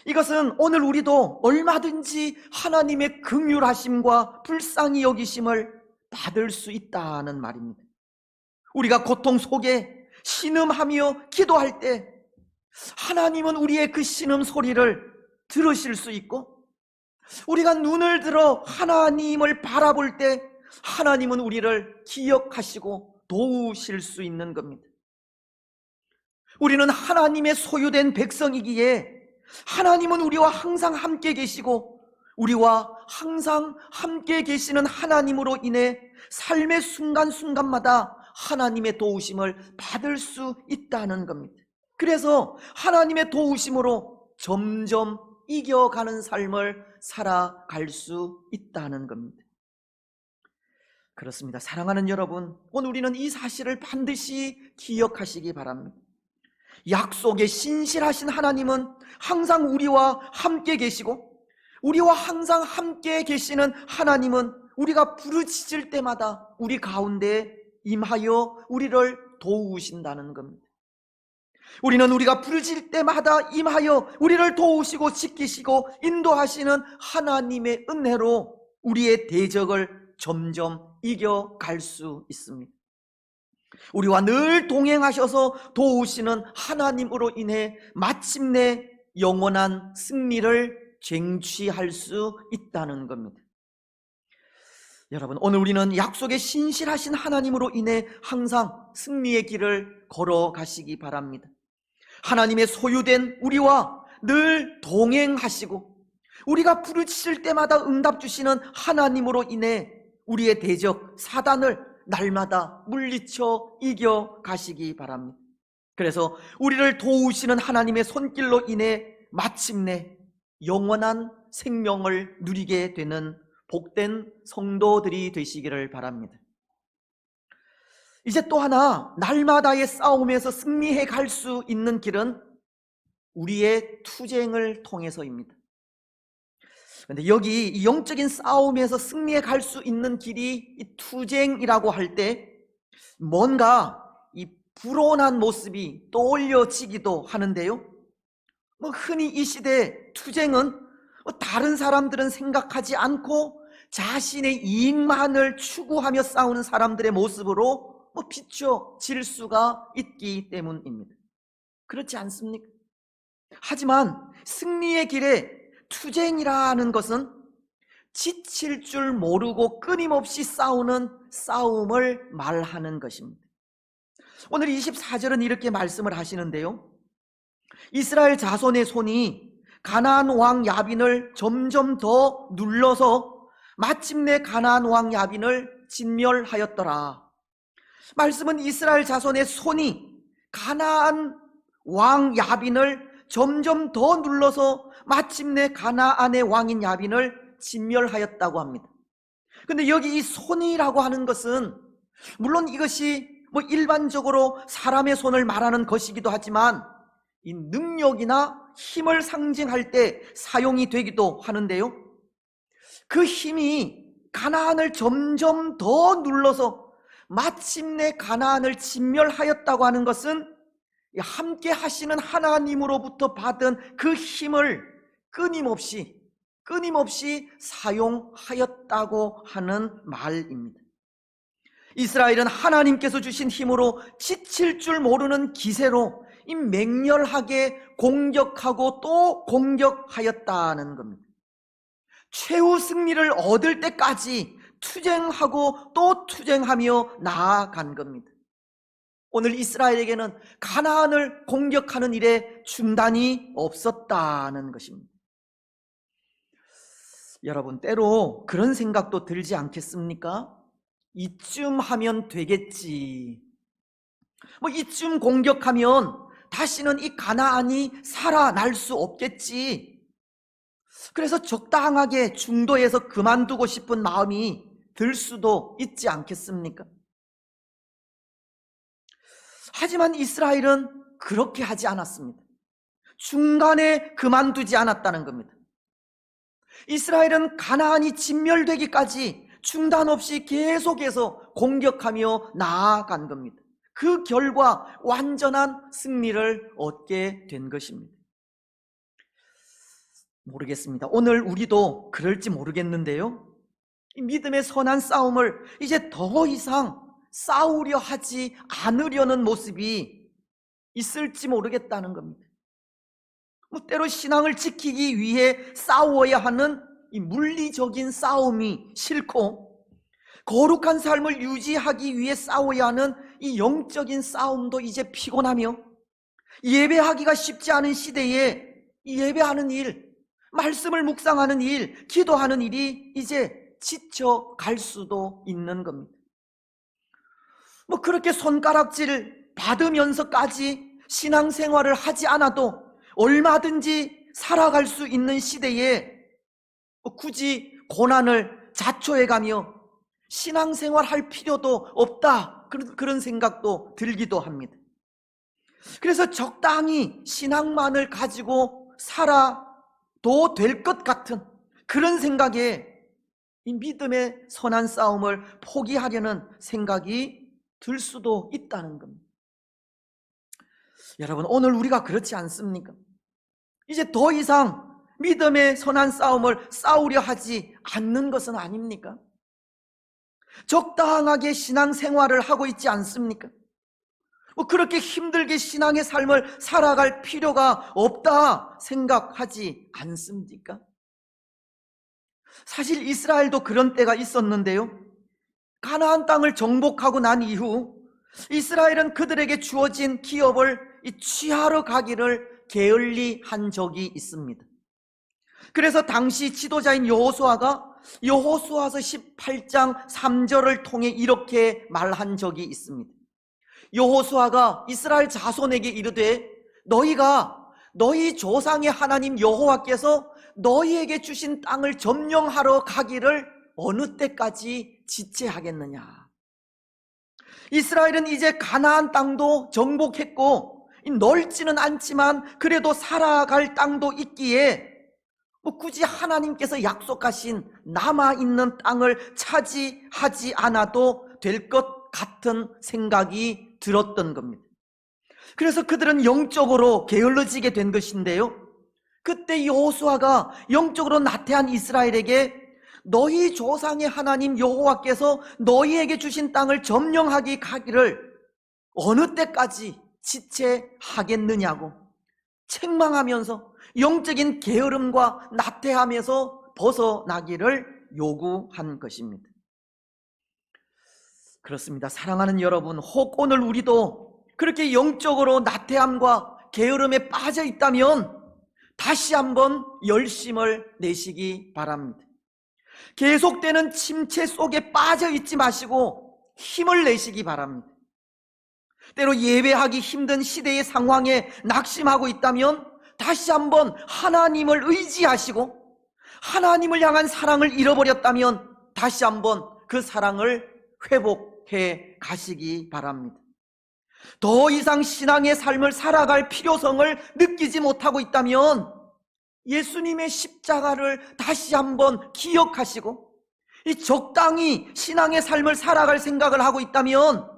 이것은 오늘 우리도 얼마든지 하나님의 긍휼하심과 불쌍히 여기심을 받을 수 있다는 말입니다. 우리가 고통 속에 신음하며 기도할 때 하나님은 우리의 그 신음 소리를 들으실 수 있고, 우리가 눈을 들어 하나님을 바라볼 때 하나님은 우리를 기억하시고 도우실 수 있는 겁니다. 우리는 하나님의 소유된 백성이기에 하나님은 우리와 항상 함께 계시고, 우리와 항상 함께 계시는 하나님으로 인해 삶의 순간순간마다 하나님의 도우심을 받을 수 있다는 겁니다. 그래서 하나님의 도우심으로 점점 이겨가는 삶을 살아갈 수 있다는 겁니다. 그렇습니다. 사랑하는 여러분, 오늘 우리는 이 사실을 반드시 기억하시기 바랍니다. 약속에 신실하신 하나님은 항상 우리와 함께 계시고, 우리와 항상 함께 계시는 하나님은 우리가 부르짖을 때마다 우리 가운데 임하여 우리를 도우신다는 겁니다. 우리는 우리가 부르짖을 때마다 임하여 우리를 도우시고 지키시고 인도하시는 하나님의 은혜로 우리의 대적을 점점 이겨갈 수 있습니다. 우리와 늘 동행하셔서 도우시는 하나님으로 인해 마침내 영원한 승리를 쟁취할 수 있다는 겁니다. 여러분, 오늘 우리는 약속의 신실하신 하나님으로 인해 항상 승리의 길을 걸어가시기 바랍니다. 하나님의 소유된 우리와 늘 동행하시고 우리가 부르짖을 때마다 응답 주시는 하나님으로 인해 우리의 대적 사단을 날마다 물리쳐 이겨가시기 바랍니다. 그래서 우리를 도우시는 하나님의 손길로 인해 마침내 영원한 생명을 누리게 되는 복된 성도들이 되시기를 바랍니다. 이제 또 하나, 날마다의 싸움에서 승리해 갈 수 있는 길은 우리의 투쟁을 통해서입니다. 그런데 여기 이 영적인 싸움에서 승리해 갈 수 있는 길이 이 투쟁이라고 할 때 뭔가 이 불온한 모습이 떠올려지기도 하는데요. 흔히 이 시대 투쟁은 다른 사람들은 생각하지 않고 자신의 이익만을 추구하며 싸우는 사람들의 모습으로 비춰질 수가 있기 때문입니다. 그렇지 않습니까? 하지만 승리의 길에 투쟁이라는 것은 지칠 줄 모르고 끊임없이 싸우는 싸움을 말하는 것입니다. 오늘 24절은 이렇게 말씀을 하시는데요. 이스라엘 자손의 손이 가나안 왕 야빈을 점점 더 눌러서 마침내 가나안 왕 야빈을 진멸하였더라. 말씀은 이스라엘 자손의 손이 가나안 왕 야빈을 점점 더 눌러서 마침내 가나안의 왕인 야빈을 진멸하였다고 합니다. 근데 여기 이 손이라고 하는 것은 물론 이것이 일반적으로 사람의 손을 말하는 것이기도 하지만 이 능력이나 힘을 상징할 때 사용이 되기도 하는데요. 그 힘이 가나안을 점점 더 눌러서 마침내 가나안을 진멸하였다고 하는 것은 함께 하시는 하나님으로부터 받은 그 힘을 끊임없이 사용하였다고 하는 말입니다. 이스라엘은 하나님께서 주신 힘으로 지칠 줄 모르는 기세로 이 맹렬하게 공격하고 또 공격하였다는 겁니다. 최후 승리를 얻을 때까지 투쟁하고 또 투쟁하며 나아간 겁니다. 오늘 이스라엘에게는 가나안을 공격하는 일에 중단이 없었다는 것입니다. 여러분, 때로 그런 생각도 들지 않겠습니까? 이쯤 하면 되겠지. 이쯤 공격하면 다시는 이 가나안이 살아날 수 없겠지. 그래서 적당하게 중도에서 그만두고 싶은 마음이 들 수도 있지 않겠습니까? 하지만 이스라엘은 그렇게 하지 않았습니다. 중간에 그만두지 않았다는 겁니다. 이스라엘은 가나안이 진멸되기까지 중단 없이 계속해서 공격하며 나아간 겁니다. 그 결과 완전한 승리를 얻게 된 것입니다. 모르겠습니다. 오늘 우리도 그럴지 모르겠는데요. 이 믿음의 선한 싸움을 이제 더 이상 싸우려 하지 않으려는 모습이 있을지 모르겠다는 겁니다. 때로 신앙을 지키기 위해 싸워야 하는 이 물리적인 싸움이 싫고 거룩한 삶을 유지하기 위해 싸워야 하는 이 영적인 싸움도 이제 피곤하며 예배하기가 쉽지 않은 시대에 이 예배하는 일, 말씀을 묵상하는 일, 기도하는 일이 이제 지쳐갈 수도 있는 겁니다. 그렇게 손가락질 받으면서까지 신앙생활을 하지 않아도 얼마든지 살아갈 수 있는 시대에 굳이 고난을 자초해가며 신앙생활 할 필요도 없다, 그런 생각도 들기도 합니다. 그래서 적당히 신앙만을 가지고 살아도 될 것 같은 그런 생각에 이 믿음의 선한 싸움을 포기하려는 생각이 들 수도 있다는 겁니다. 여러분, 오늘 우리가 그렇지 않습니까? 이제 더 이상 믿음의 선한 싸움을 싸우려 하지 않는 것은 아닙니까? 적당하게 신앙생활을 하고 있지 않습니까? 그렇게 힘들게 신앙의 삶을 살아갈 필요가 없다 생각하지 않습니까? 사실 이스라엘도 그런 때가 있었는데요. 가나안 땅을 정복하고 난 이후 이스라엘은 그들에게 주어진 기업을 취하러 가기를 게을리한 적이 있습니다. 그래서 당시 지도자인 여호수아가 여호수아서 18장 3절을 통해 이렇게 말한 적이 있습니다. 여호수아가 이스라엘 자손에게 이르되 너희가 너희 조상의 하나님 여호와께서 너희에게 주신 땅을 점령하러 가기를 어느 때까지 지체하겠느냐. 이스라엘은 이제 가나안 땅도 정복했고 넓지는 않지만 그래도 살아갈 땅도 있기에 굳이 하나님께서 약속하신 남아있는 땅을 차지하지 않아도 될 것 같은 생각이 들었던 겁니다. 그래서 그들은 영적으로 게을러지게 된 것인데요. 그때 여호수아가 영적으로 나태한 이스라엘에게 너희 조상의 하나님 여호와께서 너희에게 주신 땅을 점령하기 가기를 어느 때까지 지체하겠느냐고 책망하면서 영적인 게으름과 나태함에서 벗어나기를 요구한 것입니다. 그렇습니다. 사랑하는 여러분, 혹 오늘 우리도 그렇게 영적으로 나태함과 게으름에 빠져 있다면 다시 한번 열심을 내시기 바랍니다. 계속되는 침체 속에 빠져 있지 마시고 힘을 내시기 바랍니다. 때로 예배하기 힘든 시대의 상황에 낙심하고 있다면 다시 한번 하나님을 의지하시고 하나님을 향한 사랑을 잃어버렸다면 다시 한번 그 사랑을 회복해 가시기 바랍니다. 더 이상 신앙의 삶을 살아갈 필요성을 느끼지 못하고 있다면 예수님의 십자가를 다시 한번 기억하시고 적당히 신앙의 삶을 살아갈 생각을 하고 있다면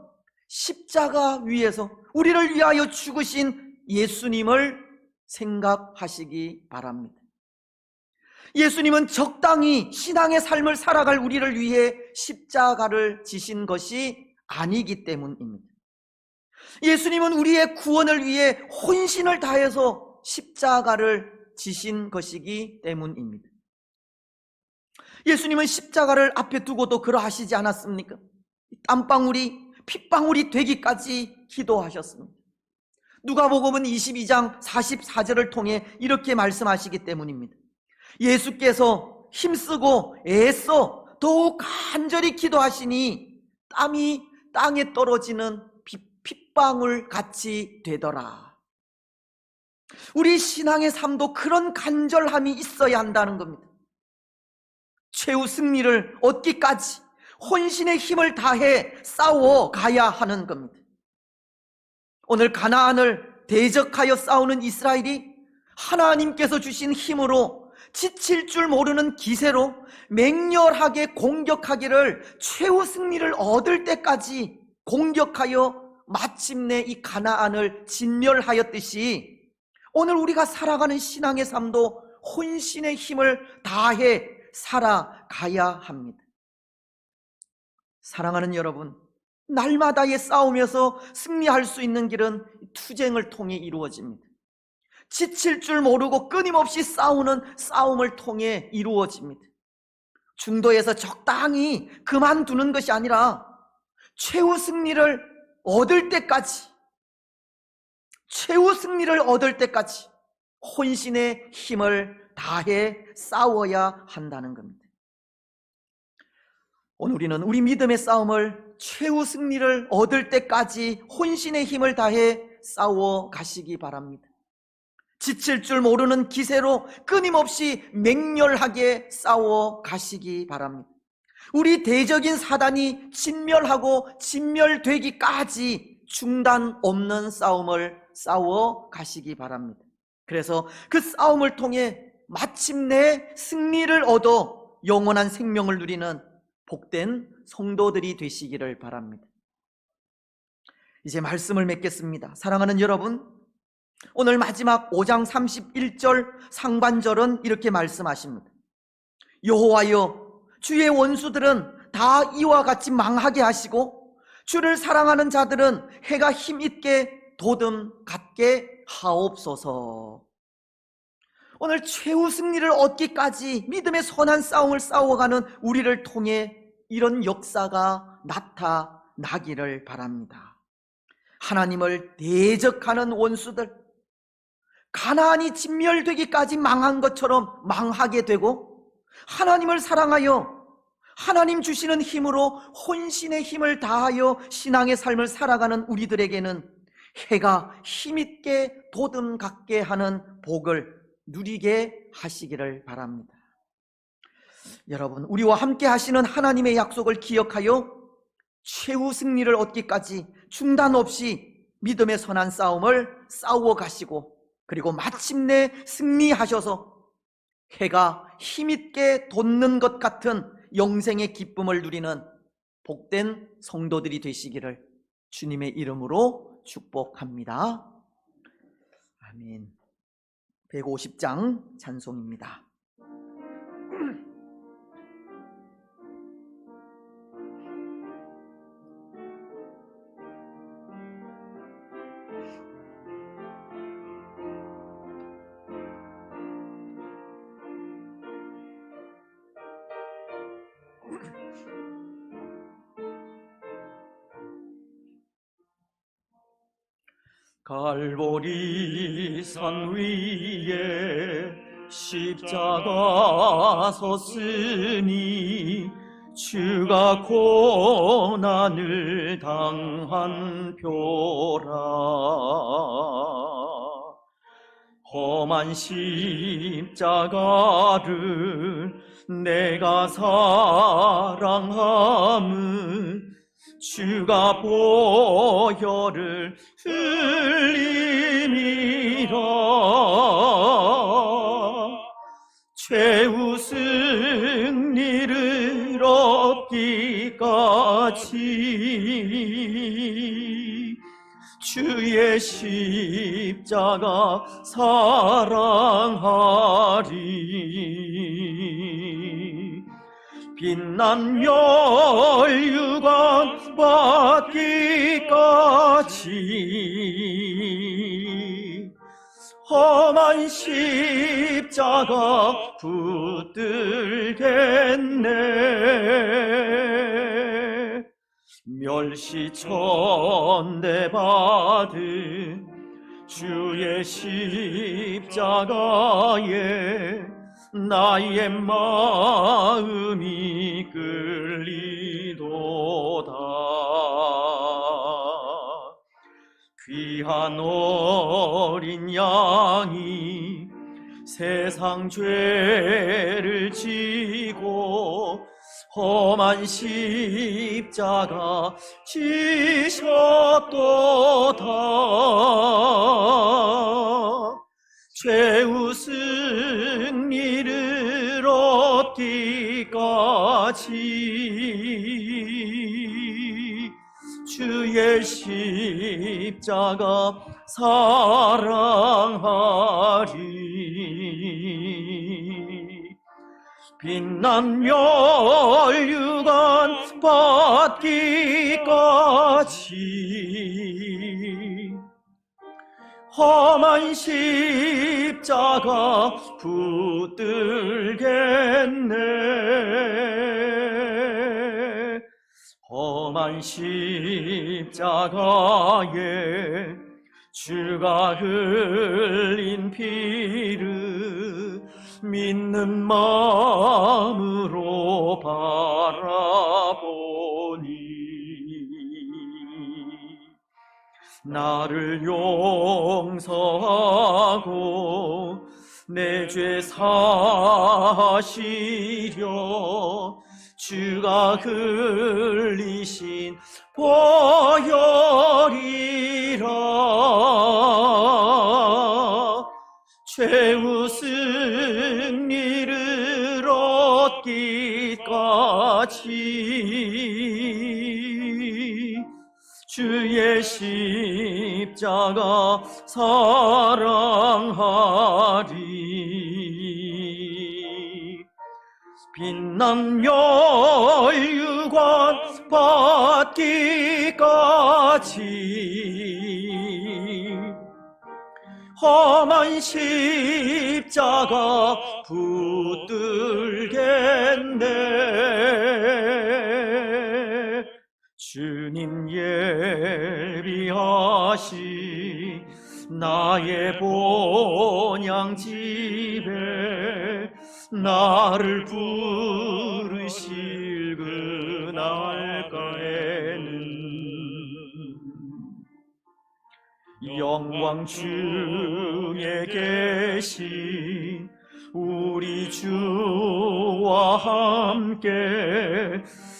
십자가 위에서 우리를 위하여 죽으신 예수님을 생각하시기 바랍니다. 예수님은 적당히 신앙의 삶을 살아갈 우리를 위해 십자가를 지신 것이 아니기 때문입니다. 예수님은 우리의 구원을 위해 혼신을 다해서 십자가를 지신 것이기 때문입니다. 예수님은 십자가를 앞에 두고도 그러하시지 않았습니까? 땀방울이 핏방울이 되기까지 기도하셨습니다. 누가복음은 22장 44절을 통해 이렇게 말씀하시기 때문입니다. 예수께서 힘쓰고 애써 더욱 간절히 기도하시니 땀이 땅에 떨어지는 핏방울 같이 되더라. 우리 신앙의 삶도 그런 간절함이 있어야 한다는 겁니다. 최후 승리를 얻기까지 혼신의 힘을 다해 싸워 가야 하는 겁니다. 오늘 가나안을 대적하여 싸우는 이스라엘이 하나님께서 주신 힘으로 지칠 줄 모르는 기세로 맹렬하게 공격하기를 최후 승리를 얻을 때까지 공격하여 마침내 이 가나안을 진멸하였듯이 오늘 우리가 살아가는 신앙의 삶도 혼신의 힘을 다해 살아가야 합니다. 사랑하는 여러분, 날마다의 싸움에서 승리할 수 있는 길은 투쟁을 통해 이루어집니다. 지칠 줄 모르고 끊임없이 싸우는 싸움을 통해 이루어집니다. 중도에서 적당히 그만두는 것이 아니라 최후 승리를 얻을 때까지 혼신의 힘을 다해 싸워야 한다는 겁니다. 오늘 우리는 우리 믿음의 싸움을 최후 승리를 얻을 때까지 혼신의 힘을 다해 싸워 가시기 바랍니다. 지칠 줄 모르는 기세로 끊임없이 맹렬하게 싸워 가시기 바랍니다. 우리 대적인 사단이 진멸하고 진멸되기까지 중단 없는 싸움을 싸워 가시기 바랍니다. 그래서 그 싸움을 통해 마침내 승리를 얻어 영원한 생명을 누리는 복된 성도들이 되시기를 바랍니다. 이제 말씀을 맺겠습니다. 사랑하는 여러분, 오늘 마지막 5장 31절 상반절은 이렇게 말씀하십니다. 여호와여, 주의 원수들은 다 이와 같이 망하게 하시고 주를 사랑하는 자들은 해가 힘있게 도듬 갖게 하옵소서. 오늘 최후 승리를 얻기까지 믿음의 선한 싸움을 싸워가는 우리를 통해 이런 역사가 나타나기를 바랍니다. 하나님을 대적하는 원수들, 가나안이 진멸되기까지 망한 것처럼 망하게 되고, 하나님을 사랑하여 하나님 주시는 힘으로 혼신의 힘을 다하여 신앙의 삶을 살아가는 우리들에게는 해가 힘있게 도듬 갖게 하는 복을 누리게 하시기를 바랍니다. 여러분, 우리와 함께 하시는 하나님의 약속을 기억하여 최후 승리를 얻기까지 중단 없이 믿음의 선한 싸움을 싸워 가시고, 그리고 마침내 승리하셔서 해가 힘있게 돋는 것 같은 영생의 기쁨을 누리는 복된 성도들이 되시기를 주님의 이름으로 축복합니다. 아멘. 150장 찬송입니다. 갈보리 산 위에 십자가 섰으니 주가 고난을 당한 표라. 험한 십자가를 내가 사랑함은 주가 보혈을 흘림이라. 최후 승리를 얻기까지 주의 십자가 사랑하리. 빛난 멸류관 받기까지 험한 십자가 붙들겠네. 멸시천대 받은 주의 십자가에 나의 마음이 끌리도다. 귀한 어린 양이 세상 죄를 지고 험한 십자가 지셨도다. 최후 승리를 얻기까지 주의 십자가 사랑하리. 빛난 멸류관 받기까지 험한 십자가 붙들겠네. 험한 십자가에 주가 흘린 피를 믿는 마음으로 바라보니 나를 용서하고 내 죄 사시려 주가 흘리신 보혈이라. 최후 승리를 얻기까지 주의 십자가 사랑하리. 빛난 멸류관 받기까지 험한 십자가 붙들겠네. 주님 예비하시 나의 본향 집에 나를 부르실 그날까에는 영광 중에 계신 우리 주와 함께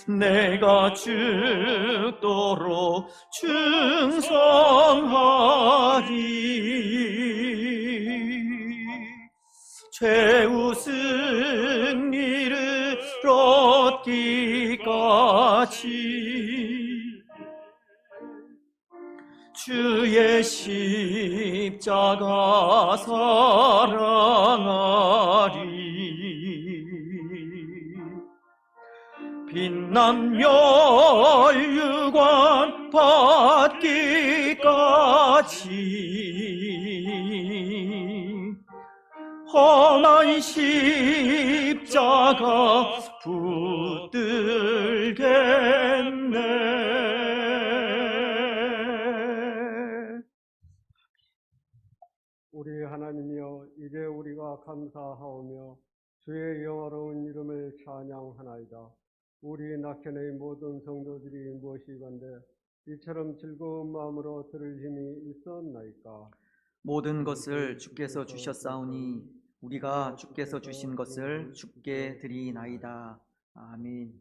내가 죽도록 충성하리. 최후 승리를 얻기까지 주의 십자가 사랑하리. 빛난 멸류관 받기까지 험한 십자가 붙들겠네. 우리 하나님이여, 이제 우리가 감사하오며 주의 영화로운 이름을 찬양하나이다. 우리 낙현의 모든 성도들이 무엇이건대 이처럼 즐거운 마음으로 들을 힘이 있었나이까. 모든 것을 주께서 주셨사오니 우리가 주께서 주신 것을 주께 드리나이다. 아멘.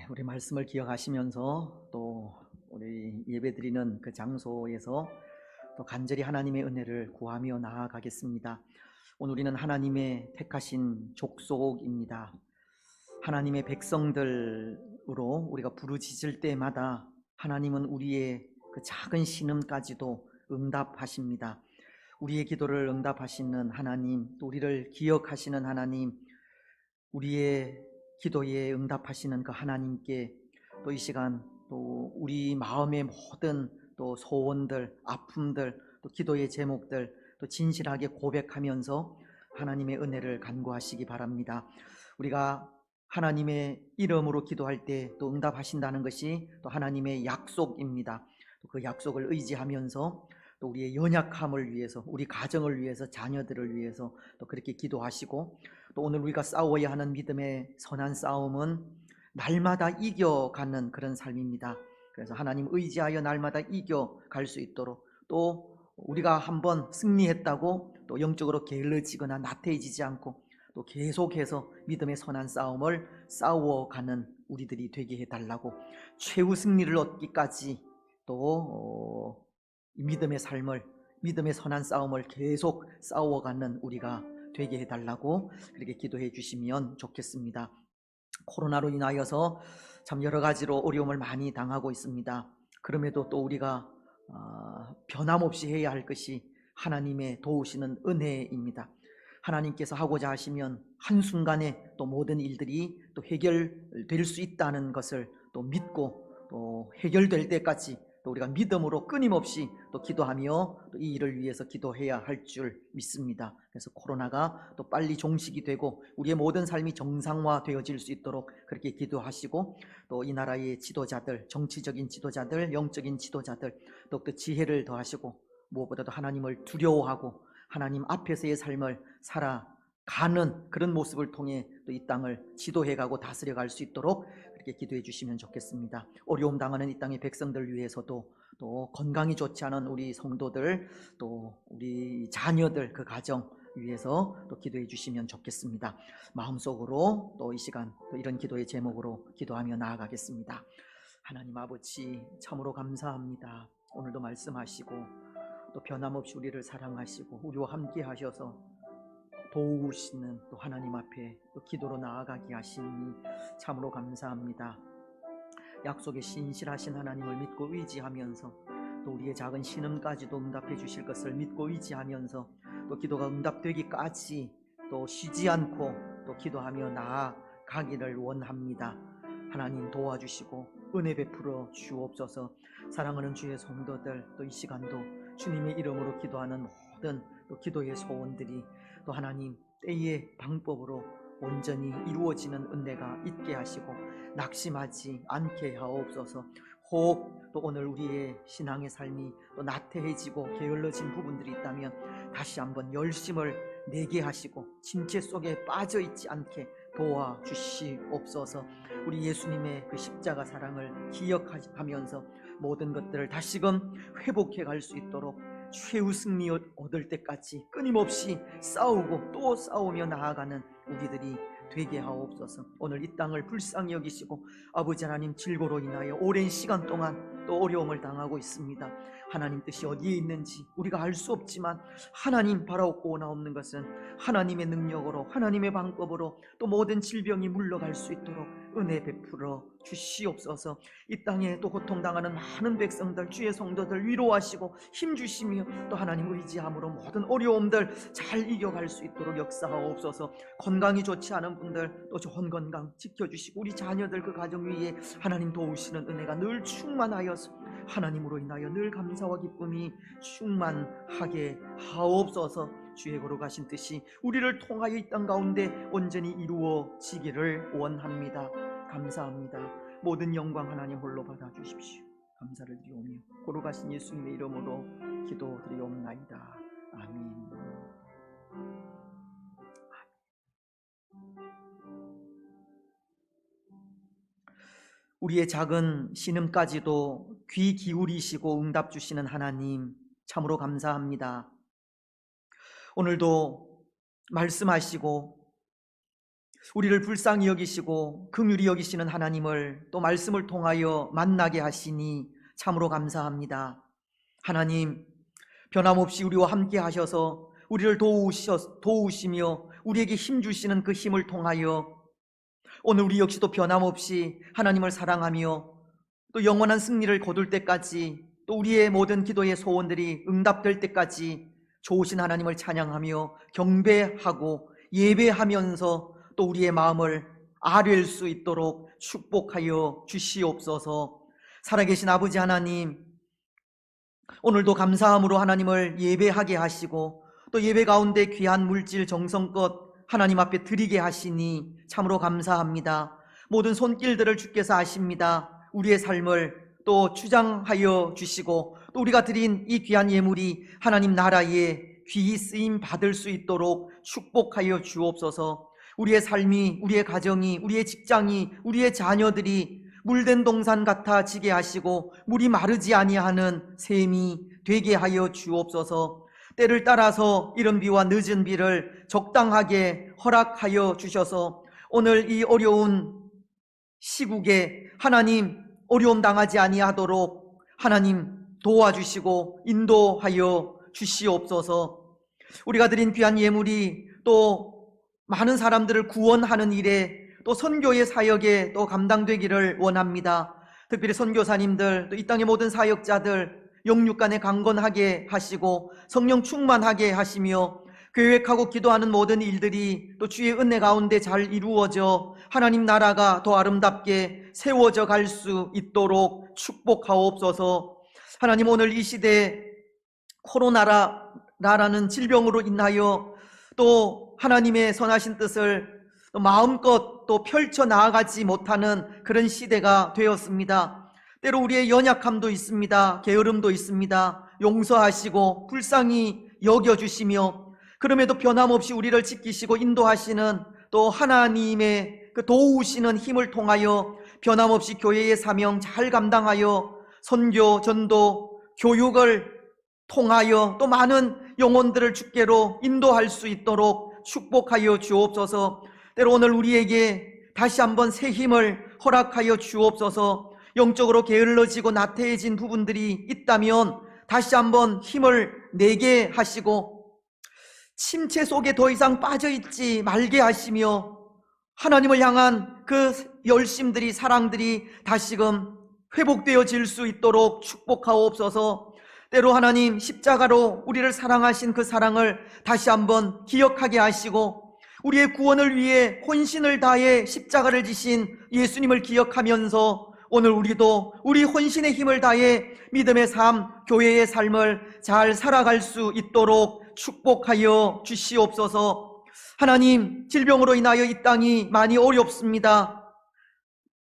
우리 말씀을 기억하시면서 또 우리 예배드리는 그 장소에서 또 간절히 하나님의 은혜를 구하며 나아가겠습니다. 오늘 우리는 하나님의 택하신 족속입니다. 하나님의 백성들으로 우리가 부르짖을 때마다 하나님은 우리의 그 작은 신음까지도 응답하십니다. 우리의 기도를 응답하시는 하나님, 또 우리를 기억하시는 하나님, 우리의 기도에 응답하시는 그 하나님께 또 이 시간 또 우리 마음의 모든 또 소원들, 아픔들, 또 기도의 제목들 또 진실하게 고백하면서 하나님의 은혜를 간구하시기 바랍니다. 우리가 하나님의 이름으로 기도할 때 또 응답하신다는 것이 또 하나님의 약속입니다. 또 그 약속을 의지하면서 또 우리의 연약함을 위해서, 우리 가정을 위해서, 자녀들을 위해서 또 그렇게 기도하시고, 또 오늘 우리가 싸워야 하는 믿음의 선한 싸움은 날마다 이겨가는 그런 삶입니다. 그래서 하나님 의지하여 날마다 이겨갈 수 있도록, 또 우리가 한번 승리했다고 또 영적으로 게을러지거나 나태해지지 않고 또 계속해서 믿음의 선한 싸움을 싸워가는 우리들이 되게 해달라고, 최후 승리를 얻기까지 또 믿음의 삶을, 믿음의 선한 싸움을 계속 싸워가는 우리가 되게 해달라고 그렇게 기도해 주시면 좋겠습니다. 코로나로 인하여서 참 여러 가지로 어려움을 많이 당하고 있습니다. 그럼에도 또 우리가 변함없이 해야 할 것이 하나님의 도우시는 은혜입니다. 하나님께서 하고자 하시면 한순간에 또 모든 일들이 또 해결될 수 있다는 것을 또 믿고, 또 해결될 때까지 또 우리가 믿음으로 끊임없이 또 기도하며 또 이 일을 위해서 기도해야 할 줄 믿습니다. 그래서 코로나가 또 빨리 종식이 되고 우리의 모든 삶이 정상화되어질 수 있도록 그렇게 기도하시고, 또 이 나라의 지도자들, 정치적인 지도자들, 영적인 지도자들 또 그 지혜를 더하시고, 무엇보다도 하나님을 두려워하고 하나님 앞에서의 삶을 살아가는 그런 모습을 통해 또 이 땅을 지도해가고 다스려갈 수 있도록 그렇게 기도해 주시면 좋겠습니다. 어려움 당하는 이 땅의 백성들 위해서도, 또 건강이 좋지 않은 우리 성도들, 또 우리 자녀들 그 가정 위해서 또 기도해 주시면 좋겠습니다. 마음속으로 또 이 시간 또 이런 기도의 제목으로 기도하며 나아가겠습니다. 하나님 아버지, 참으로 감사합니다. 오늘도 말씀하시고 또 변함없이 우리를 사랑하시고 우리와 함께 하셔서 도우시는 또 하나님 앞에 또 기도로 나아가게 하시니 참으로 감사합니다. 약속에 신실하신 하나님을 믿고 의지하면서 또 우리의 작은 신음까지도 응답해 주실 것을 믿고 의지하면서 또 기도가 응답되기까지 또 쉬지 않고 또 기도하며 나아가기를 원합니다. 하나님 도와주시고 은혜 베풀어 주옵소서. 사랑하는 주의 성도들, 또 이 시간도 주님의 이름으로 기도하는 모든 또 기도의 소원들이 또 하나님 때의 방법으로 온전히 이루어지는 은혜가 있게 하시고 낙심하지 않게 하옵소서. 혹 또 오늘 우리의 신앙의 삶이 또 나태해지고 게을러진 부분들이 있다면 다시 한번 열심을 내게 하시고 침체 속에 빠져 있지 않게 도와주시옵소서. 우리 예수님의 그 십자가 사랑을 기억하면서 모든 것들을 다시금 회복해 갈 수 있도록 최후 승리 얻을 때까지 끊임없이 싸우고 또 싸우며 나아가는 우리들이 되게 하옵소서. 오늘 이 땅을 불쌍히 여기시고 아버지 하나님, 질고로 인하여 오랜 시간 동안 또 어려움을 당하고 있습니다. 하나님 뜻이 어디에 있는지 우리가 알 수 없지만 하나님 바라옵고나 없는 것은 하나님의 능력으로, 하나님의 방법으로 또 모든 질병이 물러갈 수 있도록 은혜 베풀어 주시옵소서. 이 땅에 또 고통당하는 많은 백성들, 주의 성도들 위로하시고 힘주시며 또 하나님 의지함으로 모든 어려움들 잘 이겨갈 수 있도록 역사하옵소서. 건강이 좋지 않은 분들 또 좋은 건강 지켜주시고 우리 자녀들 그 가정 위에 하나님 도우시는 은혜가 늘 충만하여서 하나님으로 인하여 늘 감사와 기쁨이 충만하게 하옵소서. 주의 거룩하신 뜻이 우리를 통하여 이 땅 가운데 온전히 이루어지기를 원합니다. 감사합니다. 모든 영광 하나님 홀로 받아주십시오. 감사를 드리오며 거룩하신 예수님의 이름으로 기도드리옵나이다. 아멘. 우리의 작은 신음까지도 귀 기울이시고 응답 주시는 하나님, 참으로 감사합니다. 오늘도 말씀하시고 우리를 불쌍히 여기시고 긍휼히 여기시는 하나님을 또 말씀을 통하여 만나게 하시니 참으로 감사합니다. 하나님, 변함없이 우리와 함께 하셔서 우리를 도우시며 우리에게 힘 주시는 그 힘을 통하여 오늘 우리 역시도 변함없이 하나님을 사랑하며 또 영원한 승리를 거둘 때까지, 또 우리의 모든 기도의 소원들이 응답될 때까지 좋으신 하나님을 찬양하며 경배하고 예배하면서 또 우리의 마음을 아뢰일 수 있도록 축복하여 주시옵소서. 살아계신 아버지 하나님, 오늘도 감사함으로 하나님을 예배하게 하시고 또 예배 가운데 귀한 물질 정성껏 하나님 앞에 드리게 하시니 참으로 감사합니다. 모든 손길들을 주께서 아십니다. 우리의 삶을 또 주장하여 주시고 또 우리가 드린 이 귀한 예물이 하나님 나라에 귀히 쓰임 받을 수 있도록 축복하여 주옵소서. 우리의 삶이, 우리의 가정이, 우리의 직장이, 우리의 자녀들이 물된 동산 같아지게 하시고 물이 마르지 아니하는 샘이 되게 하여 주옵소서. 때를 따라서 이른 비와 늦은 비를 적당하게 허락하여 주셔서 오늘 이 어려운 시국에 하나님 어려움 당하지 아니하도록 하나님 도와주시고 인도하여 주시옵소서. 우리가 드린 귀한 예물이 또 많은 사람들을 구원하는 일에 또 선교의 사역에 또 감당되기를 원합니다. 특별히 선교사님들, 또 이 땅의 모든 사역자들 영육간에 강건하게 하시고 성령 충만하게 하시며 계획하고 기도하는 모든 일들이 또 주의 은혜 가운데 잘 이루어져 하나님 나라가 더 아름답게 세워져 갈 수 있도록 축복하옵소서. 하나님, 오늘 이 시대 코로나라는 질병으로 인하여 또 하나님의 선하신 뜻을 마음껏 또 펼쳐 나아가지 못하는 그런 시대가 되었습니다. 때로 우리의 연약함도 있습니다. 게으름도 있습니다. 용서하시고 불쌍히 여겨주시며 그럼에도 변함없이 우리를 지키시고 인도하시는 또 하나님의 그 도우시는 힘을 통하여 변함없이 교회의 사명 잘 감당하여 선교, 전도, 교육을 통하여 또 많은 영혼들을 주께로 인도할 수 있도록 축복하여 주옵소서. 때로 오늘 우리에게 다시 한번 새 힘을 허락하여 주옵소서. 영적으로 게을러지고 나태해진 부분들이 있다면 다시 한번 힘을 내게 하시고 침체 속에 더 이상 빠져있지 말게 하시며 하나님을 향한 그 열심들이, 사랑들이 다시금 회복되어질 수 있도록 축복하옵소서. 때로 하나님, 십자가로 우리를 사랑하신 그 사랑을 다시 한번 기억하게 하시고 우리의 구원을 위해 혼신을 다해 십자가를 지신 예수님을 기억하면서 오늘 우리도 우리 혼신의 힘을 다해 믿음의 삶, 교회의 삶을 잘 살아갈 수 있도록 축복하여 주시옵소서. 하나님, 질병으로 인하여 이 땅이 많이 어렵습니다.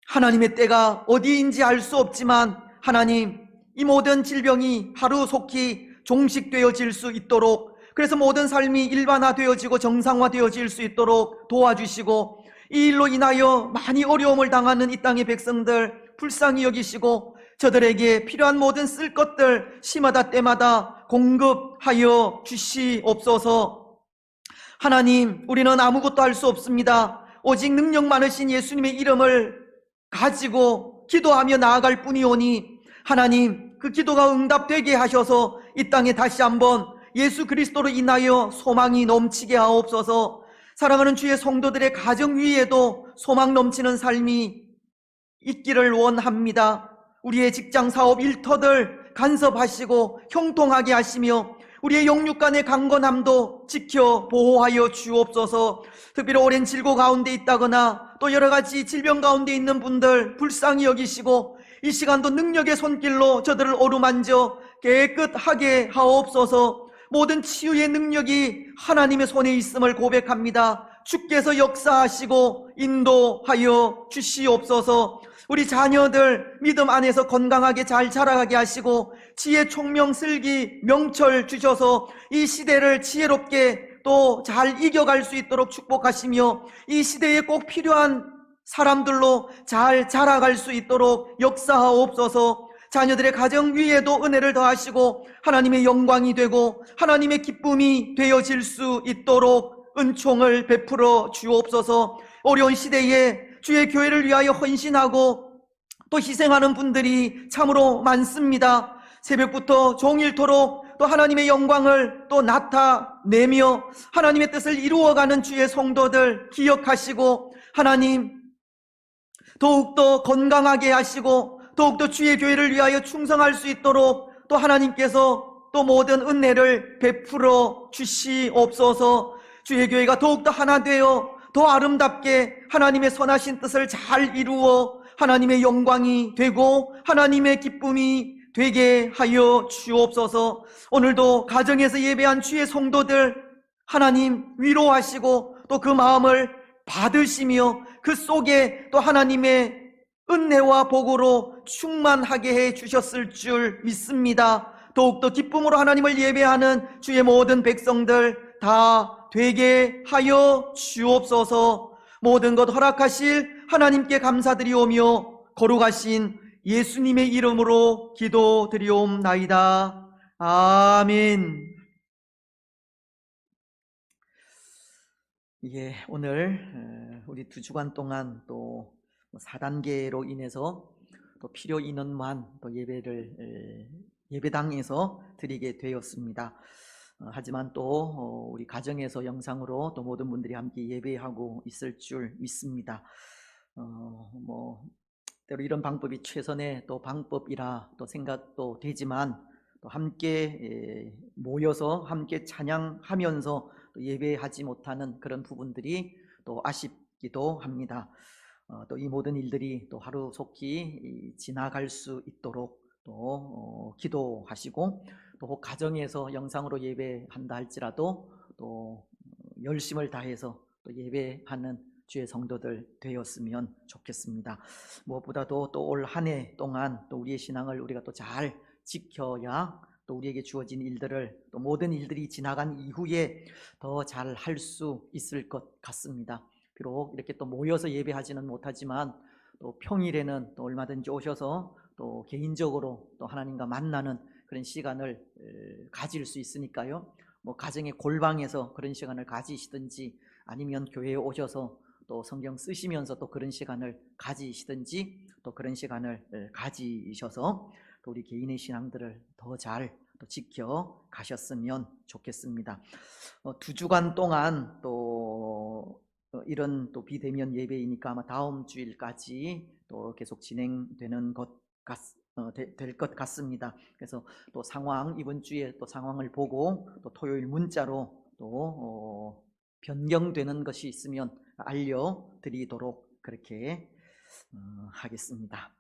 하나님의 때가 어디인지 알 수 없지만 하나님, 이 모든 질병이 하루속히 종식되어질 수 있도록, 그래서 모든 삶이 일반화되어지고 정상화되어질 수 있도록 도와주시고 이 일로 인하여 많이 어려움을 당하는 이 땅의 백성들 불쌍히 여기시고 저들에게 필요한 모든 쓸 것들 시마다 때마다 공급하여 주시옵소서. 하나님, 우리는 아무것도 할 수 없습니다. 오직 능력 많으신 예수님의 이름을 가지고 기도하며 나아갈 뿐이오니 하나님, 그 기도가 응답되게 하셔서 이 땅에 다시 한번 예수 그리스도로 인하여 소망이 넘치게 하옵소서. 사랑하는 주의 성도들의 가정 위에도 소망 넘치는 삶이 있기를 원합니다. 우리의 직장 사업 일터들 간섭하시고 형통하게 하시며 우리의 영육간의 강건함도 지켜 보호하여 주옵소서. 특별히 오랜 질고 가운데 있다거나 또 여러 가지 질병 가운데 있는 분들 불쌍히 여기시고 이 시간도 능력의 손길로 저들을 어루만져 깨끗하게 하옵소서. 모든 치유의 능력이 하나님의 손에 있음을 고백합니다. 주께서 역사하시고 인도하여 주시옵소서. 우리 자녀들 믿음 안에서 건강하게 잘 자라가게 하시고 지혜, 총명, 슬기, 명철 주셔서 이 시대를 지혜롭게 또 잘 이겨갈 수 있도록 축복하시며 이 시대에 꼭 필요한 사람들로 잘 자라갈 수 있도록 역사하옵소서. 자녀들의 가정 위에도 은혜를 더하시고 하나님의 영광이 되고 하나님의 기쁨이 되어질 수 있도록 은총을 베풀어 주옵소서. 어려운 시대에 주의 교회를 위하여 헌신하고 또 희생하는 분들이 참으로 많습니다. 새벽부터 종일토록 또 하나님의 영광을 또 나타내며 하나님의 뜻을 이루어가는 주의 성도들 기억하시고 하나님, 더욱더 건강하게 하시고 더욱더 주의 교회를 위하여 충성할 수 있도록 또 하나님께서 또 모든 은혜를 베풀어 주시옵소서. 주의 교회가 더욱더 하나 되어 더 아름답게 하나님의 선하신 뜻을 잘 이루어 하나님의 영광이 되고 하나님의 기쁨이 되게 하여 주옵소서. 오늘도 가정에서 예배한 주의 성도들 하나님 위로하시고 또 그 마음을 받으시며 그 속에 또 하나님의 은혜와 복으로 충만하게 해 주셨을 줄 믿습니다. 더욱더 기쁨으로 하나님을 예배하는 주의 모든 백성들 다 되게 하여 주옵소서. 모든 것 허락하실 하나님께 감사드리오며 거룩하신 예수님의 이름으로 기도드리옵나이다. 아멘. 예, 오늘 우리 2주간 동안 또 4단계로 인해서 또 필요 인원만 또 예배를 예배당에서 드리게 되었습니다. 하지만 또 우리 가정에서 영상으로 또 모든 분들이 함께 예배하고 있을 줄 믿습니다. 때로 이런 방법이 최선의 또 방법이라 또 생각도 되지만 또 함께 모여서 함께 찬양하면서 또 예배하지 못하는 그런 부분들이 또 아쉽기도 합니다. 또 이 모든 일들이 또 하루속히 지나갈 수 있도록 또 기도하시고, 또 가정에서 영상으로 예배한다 할지라도 또 열심을 다해서 또 예배하는 주의 성도들 되었으면 좋겠습니다. 무엇보다도 또 올 한 해 동안 또 우리의 신앙을 우리가 또 잘 지켜야 또 우리에게 주어진 일들을, 또 모든 일들이 지나간 이후에 더 잘 할 수 있을 것 같습니다. 비록 이렇게 또 모여서 예배하지는 못하지만 또 평일에는 또 얼마든지 오셔서 또 개인적으로 또 하나님과 만나는 그런 시간을 가질 수 있으니까요. 뭐 가정의 골방에서 그런 시간을 가지시든지, 아니면 교회에 오셔서 또 성경 쓰시면서 또 그런 시간을 가지시든지, 또 그런 시간을 가지셔서 또 우리 개인의 신앙들을 더 잘 또 지켜 가셨으면 좋겠습니다. 2주간 동안 또 이런 또 비대면 예배이니까 아마 다음 주일까지 또 계속 진행되는 될 것 같습니다. 그래서 또 이번 주에 또 상황을 보고 또 토요일 문자로 또 변경되는 것이 있으면 알려드리도록 그렇게 하겠습니다.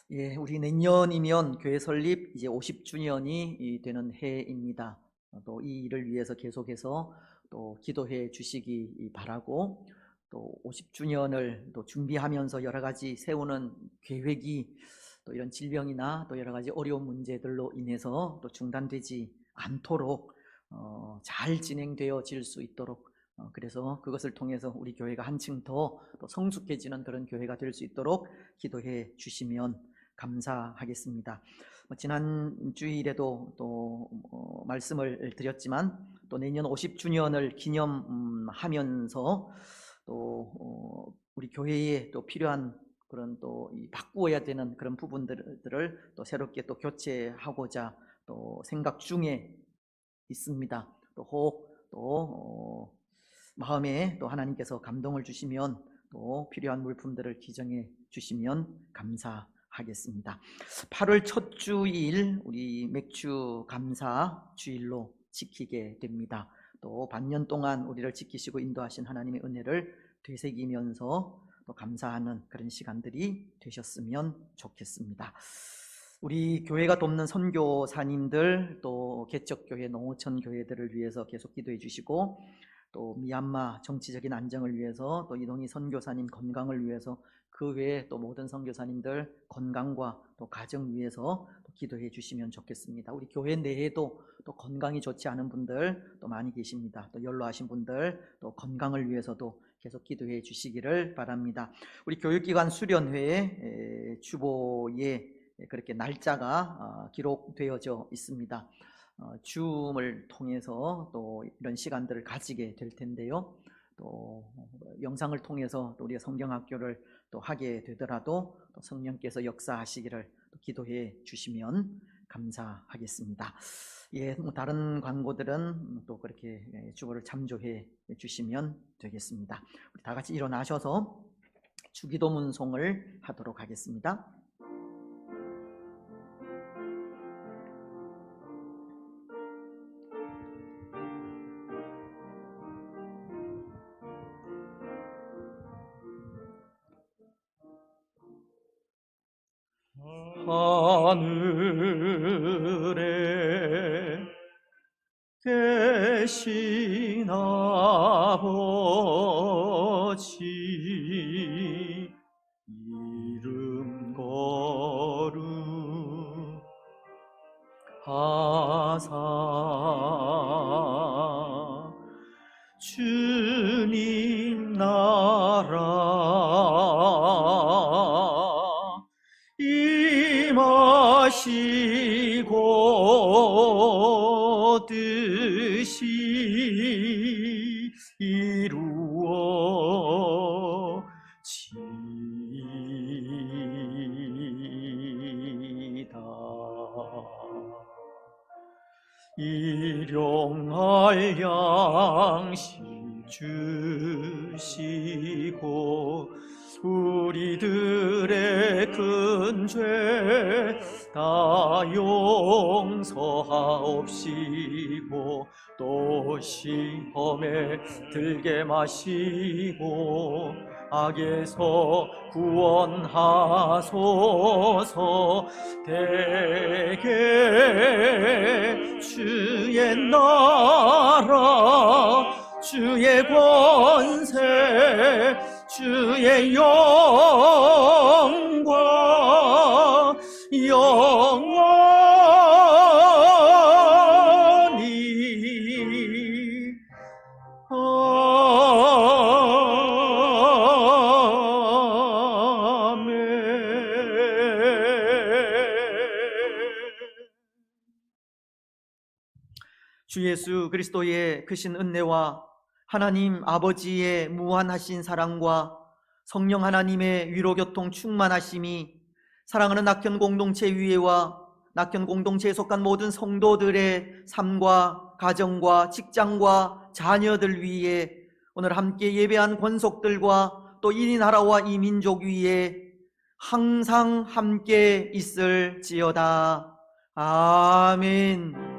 예, 우리 내년이면 교회 설립 이제 50주년이 되는 해입니다. 또 이 일을 위해서 계속해서 또 기도해 주시기 바라고, 또 50주년을 또 준비하면서 여러 가지 세우는 계획이 또 이런 질병이나 또 여러 가지 어려운 문제들로 인해서 또 중단되지 않도록 잘 진행되어질 수 있도록, 그래서 그것을 통해서 우리 교회가 한층 더 또 성숙해지는 그런 교회가 될 수 있도록 기도해 주시면 감사하겠습니다. 지난 주일에도 또 말씀을 드렸지만, 또 내년 50주년을 기념하면서 또 우리 교회에 또 필요한 그런 또 바꾸어야 되는 그런 부분들을 또 새롭게 또 교체하고자 또 생각 중에 있습니다. 또 마음에 또 하나님께서 감동을 주시면 또 필요한 물품들을 기정해 주시면 감사하겠습니다. 8월 첫 주일 우리 맥주 감사 주일로 지키게 됩니다. 또 반년 동안 우리를 지키시고 인도하신 하나님의 은혜를 되새기면서 또 감사하는 그런 시간들이 되셨으면 좋겠습니다. 우리 교회가 돕는 선교사님들, 또 개척교회, 농어촌 교회들을 위해서 계속 기도해 주시고, 또 미얀마 정치적인 안정을 위해서, 또 이동희 선교사님 건강을 위해서, 그 외에 또 모든 선교사님들 건강과 또 가정 위해서 또 기도해 주시면 좋겠습니다. 우리 교회 내에도 또 건강이 좋지 않은 분들 또 많이 계십니다. 또 연로하신 분들 또 건강을 위해서도 계속 기도해 주시기를 바랍니다. 우리 교육기관 수련회의 주보에 그렇게 날짜가 기록되어져 있습니다. 줌을 통해서 또 이런 시간들을 가지게 될 텐데요. 또 영상을 통해서 또 우리가 성경학교를 또 하게 되더라도 또 성령께서 역사하시기를 또 기도해 주시면 감사하겠습니다. 예, 뭐 다른 광고들은 또 그렇게 주보를 참조해 주시면 되겠습니다. 우리 다 같이 일어나셔서 주기도 문송을 하도록 하겠습니다. 하늘에 계신 아버지, 이름 거룩하사 주님 나라 임하시고 뜻이 이루어지이다. 일용할 양식 주시고 우리들의 큰 죄 다 용서하옵시고 또 마음에 들게 마시고 악에서 구원하소서. 대개 주의 나라 주의 권세 주의 영광 영원히 주 예수 그리스도의 크신 은혜와 하나님 아버지의 무한하신 사랑과 성령 하나님의 위로교통 충만하심이 사랑하는 낙현 공동체 위에와 낙현 공동체에 속한 모든 성도들의 삶과 가정과 직장과 자녀들 위에 오늘 함께 예배한 권속들과 또 이 나라와 이 민족 위에 항상 함께 있을지어다. 아멘.